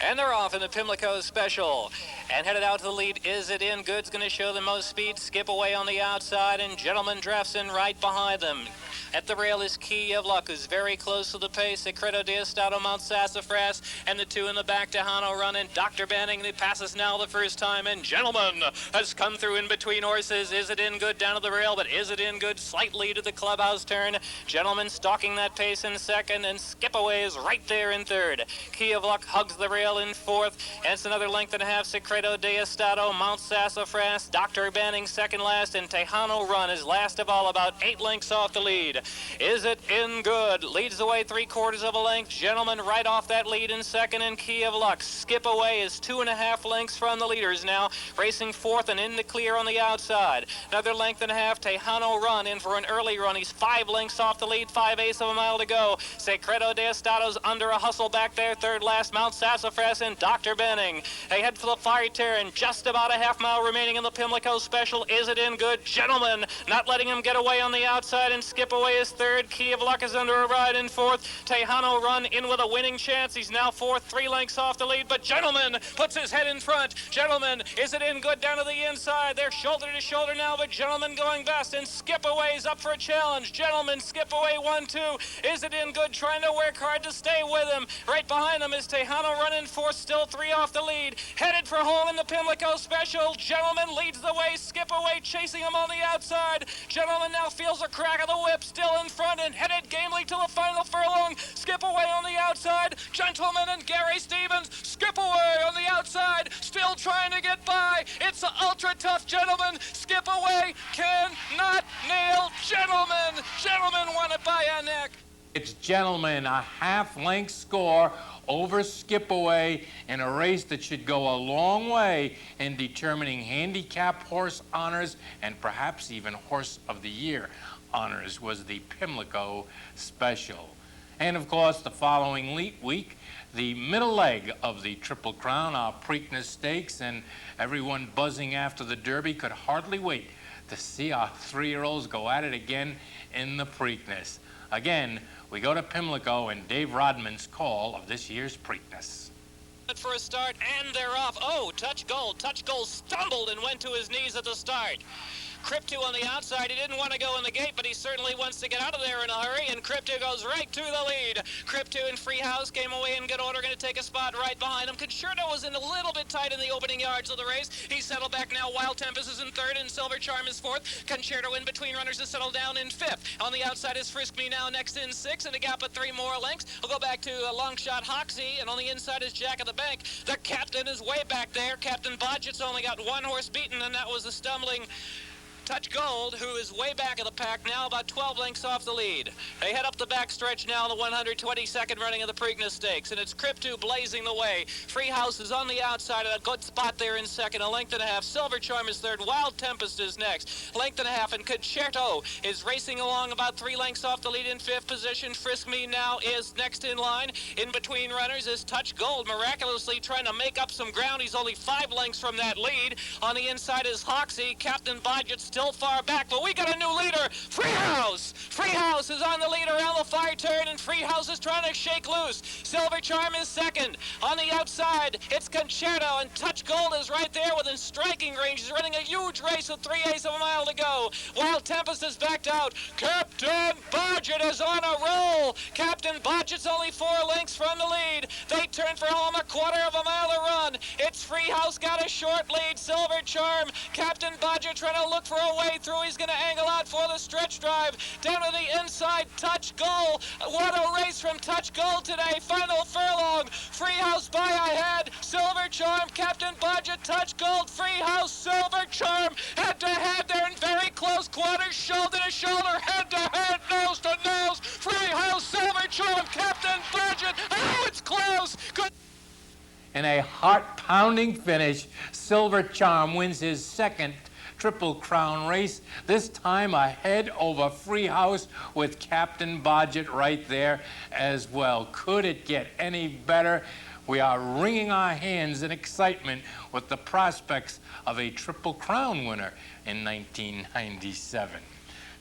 And they're off in the Pimlico Special. And headed out to the lead, Is It In Good's going to show the most speed. Skip Away on the outside, and Gentleman drafts in right behind them. At the rail is Key of Luck, who's very close to the pace. Secreto de Estado, Mount Sassafras, and the 2 in the back, Tejano running. Dr. Banning, who passes now the first time, and Gentleman has come through in between horses. Is It In Good down to the rail, but Is It In Good slightly to the clubhouse turn. Gentleman stalking that pace in second, and Skip Away is right there in third. Key of Luck hugs the rail in fourth, and it's another length and a half. Secreto de Estado, Mount Sassafras, Dr. Banning second last, and Tejano Run is last of all, about 8 lengths off the lead. Is It In Good leads the way 3/4 of a length. Gentleman right off that lead in second, and Key of Luck. Skip Away is 2.5 lengths from the leaders now, racing fourth and in the clear on the outside. Another length and a half. Tejano Run in for an early run. He's 5 lengths off the lead, 5/8 of a mile to go. Secreto de Estado's under a hustle back there, third last. Mount Sassafras and Dr. Benning. They head for the fire turn, just about a half mile remaining in the Pimlico Special. Is It In Good? Gentleman not letting him get away on the outside, and Skip Away is third. Key of Luck is under a ride in fourth. Tejano Run in with a winning chance. He's now fourth, 3 lengths off the lead, but Gentleman puts his head in front. Gentleman, Is It In Good down to the inside. They're shoulder to shoulder now, but Gentleman going best, and Skip Away's up for a challenge. Gentleman, Skip Away 1-2. Is It In Good trying to work hard to stay with him. Right behind him is Tejano Run in fourth, still 3 off the lead. Headed for home in the Pimlico Special. Gentleman leads the way. Skip Away chasing him on the outside. Gentleman now feels a crack of the whip, still in front and headed gamely to the final furlong. Skip Away on the outside. Gentleman and Gary Stevens. Skip Away on the outside, still trying to get by. It's an ultra tough Gentleman. Skip Away cannot nail Gentleman. Gentleman won it by a neck. It's Gentleman, a half-length score over Skip Away in a race that should go a long way in determining handicap horse honors and perhaps even Horse of the Year honors, was the Pimlico Special. And of course, the following week, the middle leg of the Triple Crown, our Preakness Stakes, and everyone buzzing after the Derby could hardly wait to see our 3-year-olds go at it again in the Preakness. Again, we go to Pimlico and Dave Rodman's call of this year's Preakness. For a start, and they're off. Oh, Touch Gold. Touch Gold stumbled and went to his knees at the start. Crypto on the outside. He didn't want to go in the gate, but he certainly wants to get out of there in a hurry, and Crypto goes right to the lead. Crypto and Freehouse came away in good order, going to take a spot right behind him. Concerto was in a little bit tight in the opening yards of the race. He's settled back now. Wild Tempest is in third, and Silver Charm is fourth. Concerto in between runners is settled down in fifth. On the outside is Frisk Me now next in sixth, and a gap of 3 more lengths. We'll go back to long shot Hoxie, and on the inside is Jack of the Bank. The captain is way back there. Captain Bodgett's only got 1 horse beaten, and that was a stumbling Touch Gold, who is way back of the pack now, about 12 lengths off the lead. They head up the back stretch now, the 122nd running of the Preakness Stakes, and it's Crypto blazing the way. Freehouse is on the outside, a good spot there in second, a length and a half. Silver Charm is third, Wild Tempest is next, length and a half, and Concerto is racing along about 3 lengths off the lead in fifth position. Frisk Me now is next in line. In between runners is Touch Gold, miraculously trying to make up some ground. He's only 5 lengths from that lead. On the inside is Hoxie. Captain Bodgett still far back, but we got a new leader, Freehouse. Freehouse is on the lead around the far turn, and Freehouse is trying to shake loose. Silver Charm is second. On the outside, it's Concerto, and Touch Gold is right there within striking range. He's running a huge race with 3/8 of a mile to go. Wild Tempest is backed out. Captain Bodgett is on a roll. Captain Bodgett's only 4 lengths from the lead. They turn for home, a 1/4 of a mile to run. It's Freehouse got a short lead. Silver Charm, Captain Bodgett trying to look for a way through. He's going to angle out for the stretch drive. Down to the inside, Touch Gold. What a race from Touch Gold today. Final furlong. Freehouse by ahead. Silver Charm, Captain Bodgett, Touch Gold, Freehouse, Silver Charm. Head to head. They're in very close quarters. Shoulder to shoulder. Head to head. Nose to nose. Freehouse, Silver Charm, Captain Bodgett. Oh, it's close. Good. In a heart-pounding finish, Silver Charm wins his second Triple Crown race, this time ahead over Freehouse with Captain Bodgett right there as well. Could it get any better? We are wringing our hands in excitement with the prospects of a Triple Crown winner in 1997.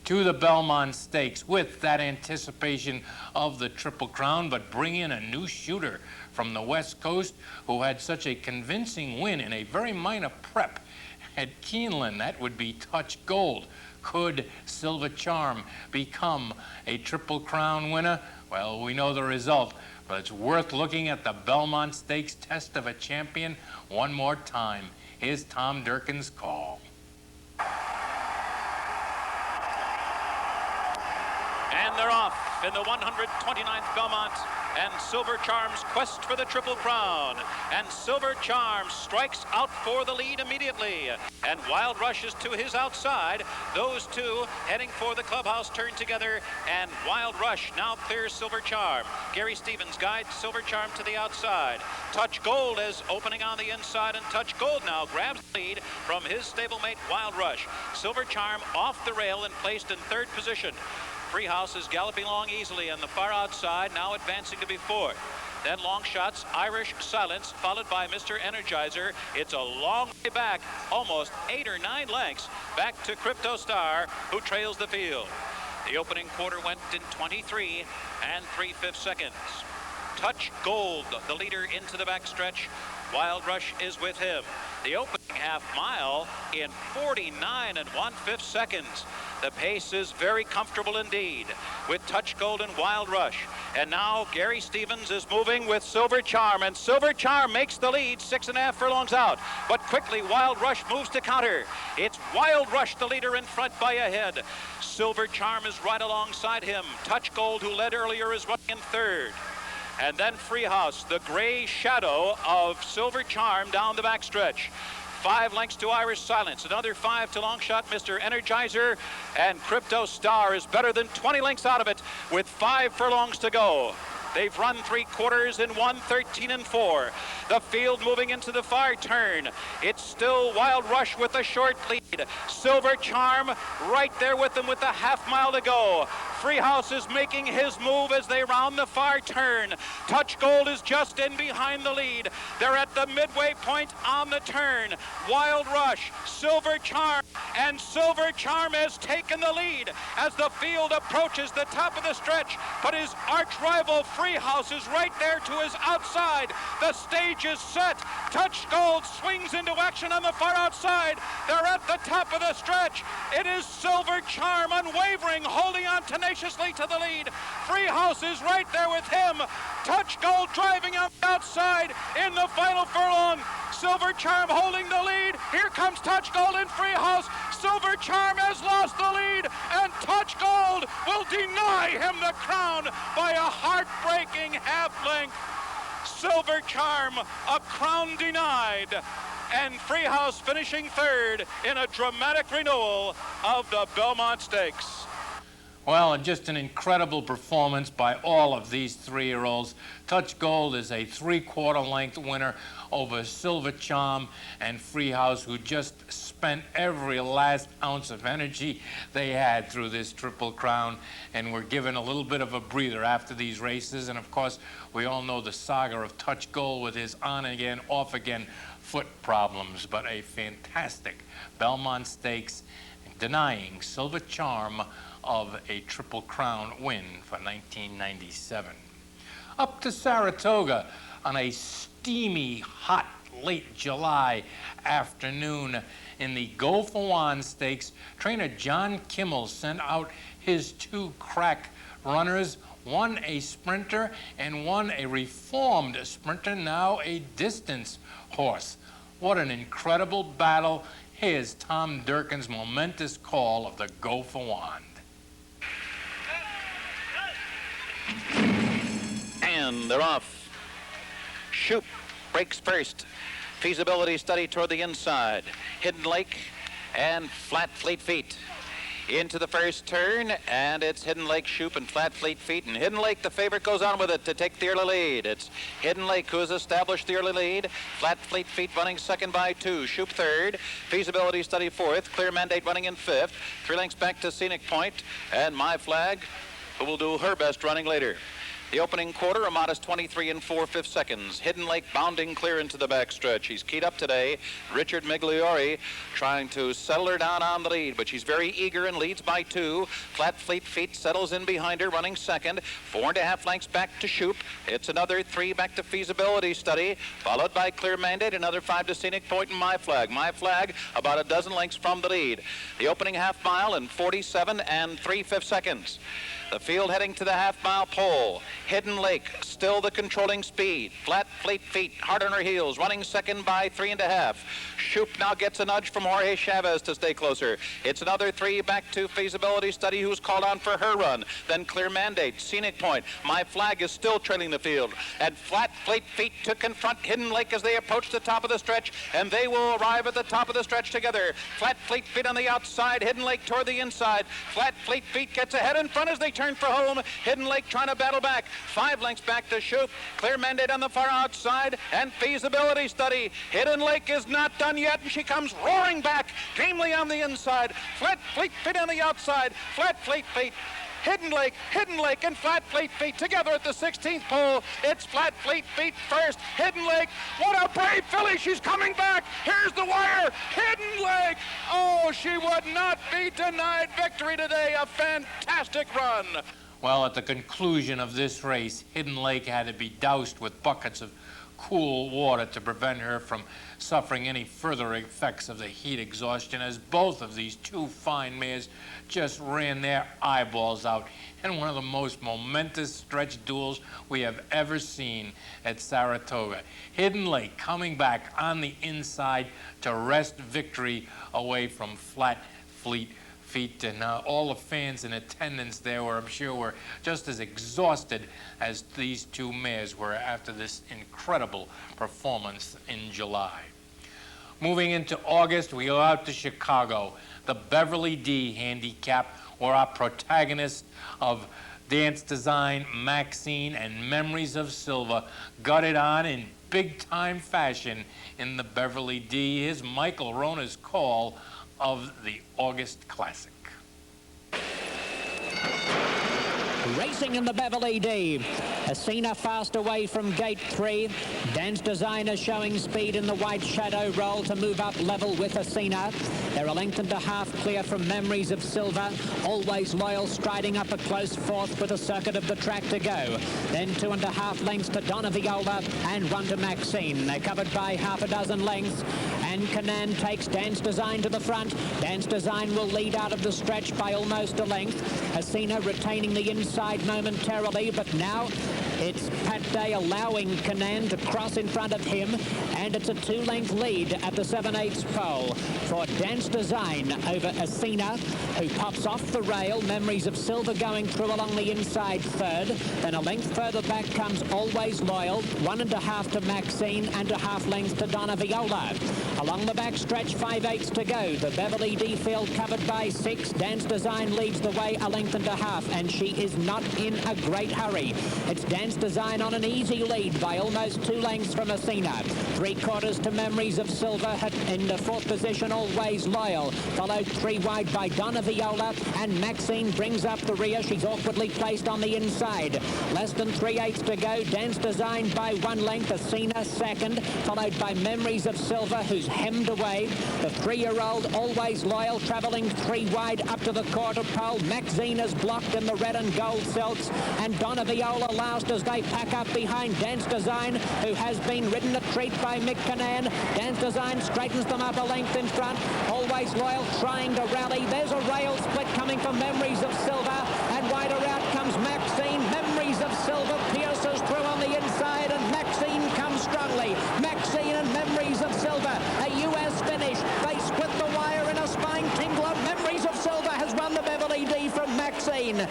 To the Belmont Stakes with that anticipation of the Triple Crown, but bring in a new shooter from the West Coast who had such a convincing win in a very minor prep at Keeneland. That would be Touch Gold. Could Silver Charm become a Triple Crown winner? Well, we know the result, but it's worth looking at the Belmont Stakes test of a champion one more time. Here's Tom Durkin's call. And they're off in the 129th Belmont, and Silver Charm's quest for the Triple Crown. And Silver Charm strikes out for the lead immediately. And Wild Rush is to his outside. Those two heading for the clubhouse turn together, and Wild Rush now clears Silver Charm. Gary Stevens guides Silver Charm to the outside. Touch Gold is opening on the inside, and Touch Gold now grabs the lead from his stablemate Wild Rush. Silver Charm off the rail and placed in third position. Freehouse is galloping along easily on the far outside, now advancing to be fourth. Then long shots, Irish Silence, followed by Mr. Energizer. It's a long way back, almost 8 or 9 lengths, back to Crypto Star, who trails the field. The opening quarter went in 23 3/5 seconds. Touch Gold, the leader, into the backstretch. Wild Rush is with him. The opening half mile in 49 1/5 seconds. The pace is very comfortable indeed with Touch Gold and Wild Rush. And now Gary Stevens is moving with Silver Charm, and Silver Charm makes the lead 6.5 furlongs out. But quickly Wild Rush moves to counter. It's Wild Rush, the leader, in front by a head. Silver Charm is right alongside him. Touch Gold, who led earlier, is running in third. And then Freehouse, the gray shadow of Silver Charm down the backstretch. 5 lengths to Irish Silence, another 5 to Longshot Mr. Energizer, and Crypto Star is better than 20 lengths out of it with 5 furlongs to go. They've run 3/4 in 1:13 4. The field moving into the far turn. It's still Wild Rush with a short lead. Silver Charm right there with them with the half mile to go. Freehouse is making his move as they round the far turn. Touch Gold is just in behind the lead. They're at the midway point on the turn. Wild Rush, Silver Charm, and Silver Charm has taken the lead as the field approaches the top of the stretch, but his arch rival Freehouse is right there to his outside. The stage is set. Touch Gold swings into action on the far outside. They're at the top of the stretch. It is Silver Charm, unwavering, holding on tenaciously to the lead. Freehouse is right there with him. Touch Gold driving up outside in the final furlong. Silver Charm holding the lead. Here comes Touch Gold and Freehouse. Silver Charm has lost the lead, and Touch Gold will deny him the crown by a heartbreaking half length. Silver Charm, a crown denied, and Freehouse finishing third in a dramatic renewal of the Belmont Stakes. Well, and just an incredible performance by all of these three-year-olds. Touch Gold is a 3/4 length winner over Silver Charm and Freehouse, who just spent every last ounce of energy they had through this Triple Crown and were given a little bit of a breather after these races. And of course, we all know the saga of Touch Gold with his on-again, off-again foot problems, but a fantastic Belmont Stakes denying Silver Charm of a Triple Crown win for 1997. Up to Saratoga on a steamy, hot, late July afternoon in the Go for Juan Stakes, trainer John Kimmel sent out his two crack runners, one a sprinter and one a reformed sprinter, now a distance horse. What an incredible battle. Here's Tom Durkin's momentous call of the Go for Juan. And they're off. Shoop breaks first. Feasibility study toward the inside. Hidden Lake and Flat Fleet Feet. Into the first turn, and it's Hidden Lake, Shoop, and Flat Fleet Feet. And Hidden Lake, the favorite, goes on with it to take the early lead. It's Hidden Lake who has established the early lead. Flat Fleet Feet running second by 2. Shoop third. Feasibility study fourth. Clear Mandate running in fifth. 3 lengths back to Scenic Point. And My Flag, who will do her best running later. The opening quarter, a modest 23 4/5 seconds. Hidden Lake bounding clear into the backstretch. He's keyed up today. Richard Migliori trying to settle her down on the lead, but she's very eager and leads by 2. Flat Fleet Feet settles in behind her, running second. 4.5 lengths back to Shoop. It's another 3 back to Feasibility Study, followed by Clear Mandate, another 5 to Scenic Point and My Flag. My Flag about a dozen lengths from the lead. The opening half mile in 47 3/5 seconds. The field heading to the half-mile pole. Hidden Lake, still the controlling speed. Flat Fleet Feet, hard on her heels, running second by 3.5. Shoop now gets a nudge from Jorge Chavez to stay closer. It's another 3 back to Feasibility Study, who's called on for her run. Then Clear Mandate, Scenic Point. My Flag is still trailing the field. And Flat Fleet Feet to confront Hidden Lake as they approach the top of the stretch, and they will arrive at the top of the stretch together. Flat Fleet Feet on the outside, Hidden Lake toward the inside. Flat Fleet Feet gets ahead in front as they turn for home. Hidden Lake trying to battle back. 5 lengths back to Shoop. Clear Mandate on the far outside, and Feasibility Study. Hidden Lake is not done yet, and she comes roaring back, gamely on the inside. Flat Fleet Feet on the outside. Flat Fleet Feet. Hidden Lake, and Flat Fleet Feet together at the 16th pole. It's Flat Fleet Feet first. Hidden Lake, what a brave filly. She's coming back. Here's the wire. Hidden Lake. Oh, she would not be denied victory today. A fantastic run. Well, at the conclusion of this race, Hidden Lake had to be doused with buckets of cool water to prevent her from suffering any further effects of the heat exhaustion, as both of these two fine mares just ran their eyeballs out in one of the most momentous stretch duels we have ever seen at Saratoga. Hidden Lake coming back on the inside to wrest victory away from Flat Fleet Feet, and all the fans in attendance there were, I'm sure, were just as exhausted as these two mares were after this incredible performance in July. Moving into August, we go out to Chicago. The Beverly D Handicap, where our protagonists of Dance Design, Maxine, and Memories of Silver got it on in big-time fashion in the Beverly D. Here's Michael Rona's call of the August Classic. Racing in the Beverly D. Asina fast away from gate 3. Dance Designer showing speed in the White Shadow roll to move up level with Asina. They're a length and a half clear from Memories of Silver. Always Loyal striding up a close fourth with a circuit of the track to go. Then 2.5 lengths to Donna Viola and 1 to Maxine. They're covered by half a dozen lengths. And Canaan takes Dance Design to the front. Dance Design will lead out of the stretch by almost a length. Asina retaining the inside momentarily, but now it's Pat Day allowing Canaan to cross in front of him, and it's a 2-length lead at the 7/8 pole for Dance Design over Asina, who pops off the rail. Memories of Silver going through along the inside third. Then a length further back comes Always Loyal, 1.5 to Maxine and a half length to Donna Viola. Along the back stretch, 5/8 to go. The Beverly D field covered by 6. Dance Design leads the way a length and a half, and she is not in a great hurry. It's Dance Design on an easy lead by almost 2 lengths from Asina. 3/4 to Memories of Silver. In the 4th position, Always Loyal. Followed 3 wide by Donna Viola, and Maxine brings up the rear. She's awkwardly placed on the inside. Less than 3/8 to go. Dance Design by 1 length. Asina second, followed by Memories of Silver, who's hemmed away. The 3-year-old Always Loyal traveling 3 wide up to the quarter pole. Maxine is blocked in the red and gold silks, and Donna Viola last as they pack up behind Dance Design, who has been ridden a treat by Mick Canaan. Dance Design straightens them up a length in front. Always Loyal trying to rally. There's a rail split coming from Memories of Silver, and wider out comes Maxine. Memories of Silver pierces through on the inside, and Maxine comes strongly. Maxine and Memories of Silver, a U.S. finish. They split the wire in a spine tingler. Memories of Silver has won the Beverly D from Maxine.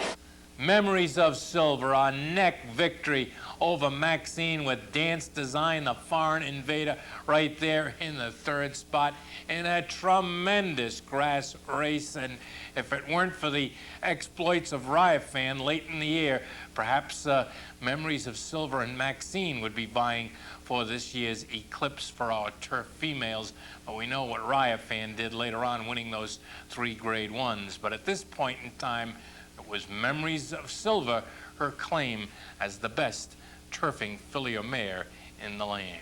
Memories of Silver, a neck victory over Maxine, with Dance Design, the foreign invader, right there in the 3rd spot in a tremendous grass race. And if it weren't for the exploits of Ryafan late in the year, perhaps Memories of Silver and Maxine would be vying for this year's Eclipse for our turf females. But we know what Ryafan did later on, winning those 3 Grade 1s. But at this point in time, it was Memories of Silver, her claim as the best turfing filly or mare in the land.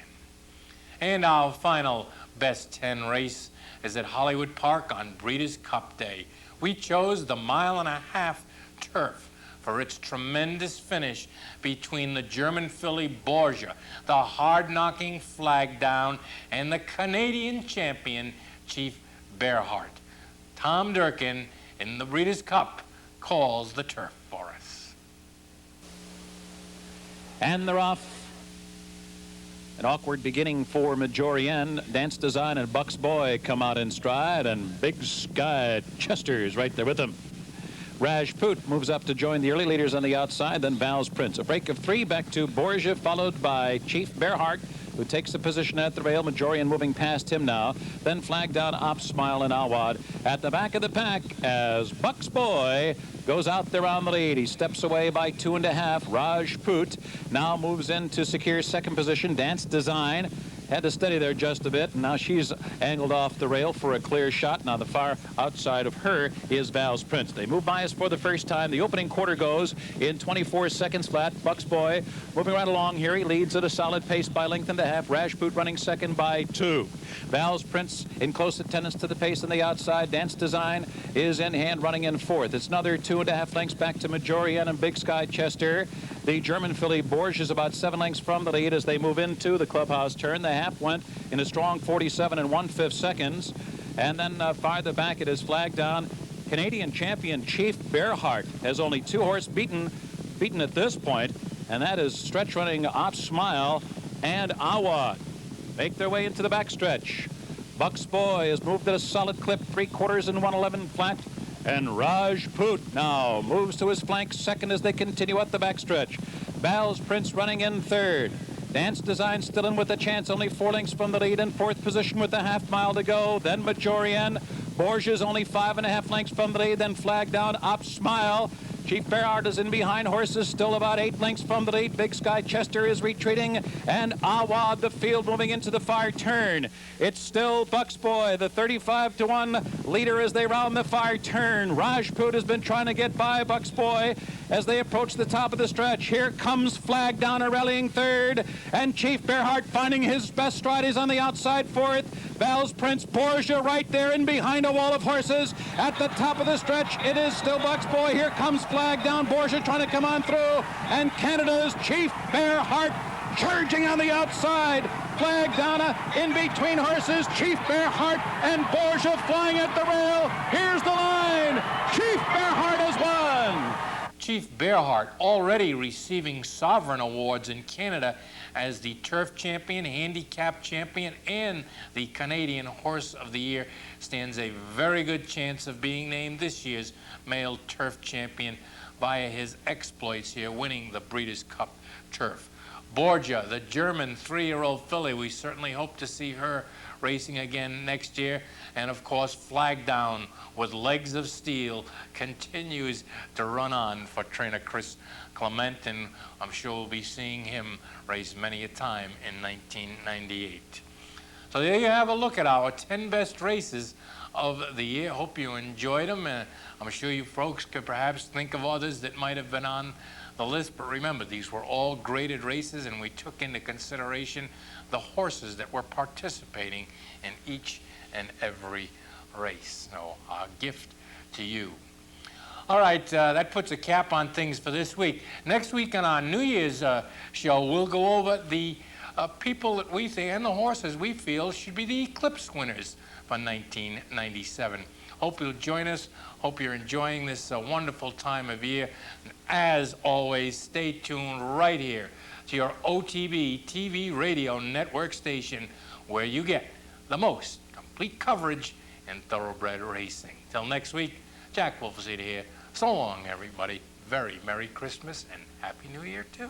And our final best 10 race is at Hollywood Park on Breeders' Cup Day. We chose the 1.5-mile turf for its tremendous finish between the German filly Borgia, the hard-knocking Flag Down, and the Canadian champion Chief Bearheart. Tom Durkin in the Breeders' Cup calls the turf for us. And they're off. An awkward beginning for Majorienne. Dance Design and Buck's Boy come out in stride, and Big Sky Chester's right there with them. Rajput moves up to join the early leaders on the outside, then Val's Prince. A break of 3 back to Borgia, followed by Chief Bearheart, who takes the position at the rail. Majorian moving past him now. Then Flag Down, Op Smile, and Awad at the back of the pack as Buck's Boy goes out there on the lead. He steps away by 2.5. Rajput now moves in to secure 2nd position. Dance Design had to steady there just a bit, and now she's angled off the rail for a clear shot. Now the far outside of her is Val's Prince. They move by us for the first time. The opening quarter goes in 24 seconds flat. Buck's Boy moving right along here. He leads at a solid pace by 1.5 lengths. Rajput running 2nd by 2. Val's Prince in close attendance to the pace on the outside. Dance Design is in hand, running in 4th. It's another 2.5 lengths back to Majorian and Big Sky Chester. The German filly Borgia is about 7 lengths from the lead as they move into the clubhouse turn. The half went in a strong 47 1/5 seconds. And then farther back it is Flag Down. Canadian champion Chief Bearheart has only 2 horse beaten at this point, and that is stretch running Op Smile and Awad. Make their way into the backstretch. Buck's Boy has moved at a solid clip, 3/4 and 1:11 flat. And Rajput now moves to his flank 2nd as they continue up the backstretch. Val's Prince running in 3rd. Dance Design still in with a chance, only 4 lengths from the lead, in 4th position with a half-mile to go. Then Majorian. Borgia's only 5.5 lengths from the lead, then Flag Down. Op Smile Chief Bearheart is in behind horses, still about 8 lengths from the lead. Big Sky Chester is retreating, and Awad, the field, moving into the far turn. It's still Bucks Boy, the 35-1 leader as they round the far turn. Rajput has been trying to get by Bucks Boy as they approach the top of the stretch. Here comes Flag Down, a rallying third, and Chief Bearheart finding his best stride is on the outside fourth. Val's Prince, Borgia right there in behind a wall of horses. At the top of the stretch, it is still Bucks Boy. Here comes Flag Down, Borgia trying to come on through, and Canada's Chief Bearheart charging on the outside. Flag Down in between horses, Chief Bearheart and Borgia flying at the rail. Here's the line. Chief Bearheart has won. Chief Bearheart already receiving sovereign awards in Canada as the Turf Champion, Handicap Champion, and the Canadian Horse of the Year, stands a very good chance of being named this year's Male Turf Champion via his exploits here, winning the Breeders' Cup Turf. Borgia, the German 3-year-old filly, we certainly hope to see her racing again next year. And of course, Flag Down with Legs of Steel continues to run on for trainer Chris Clement, and I'm sure we'll be seeing him race many a time in 1998. So there you have a look at our 10 best races of the year. Hope you enjoyed them, and I'm sure you folks could perhaps think of others that might have been on the list, but remember, these were all graded races, and we took into consideration the horses that were participating in each and every race. So, our gift to you. All right, that puts a cap on things for this week. Next week on our New Year's show, we'll go over the people that we think, and the horses we feel, should be the Eclipse winners for 1997. Hope you'll join us. Hope you're enjoying this wonderful time of year. And as always, stay tuned right here to your OTB TV radio network station, where you get the most complete coverage in thoroughbred racing. Till next week, Jack Wolfeseder here. So long, everybody. Very Merry Christmas and Happy New Year, too.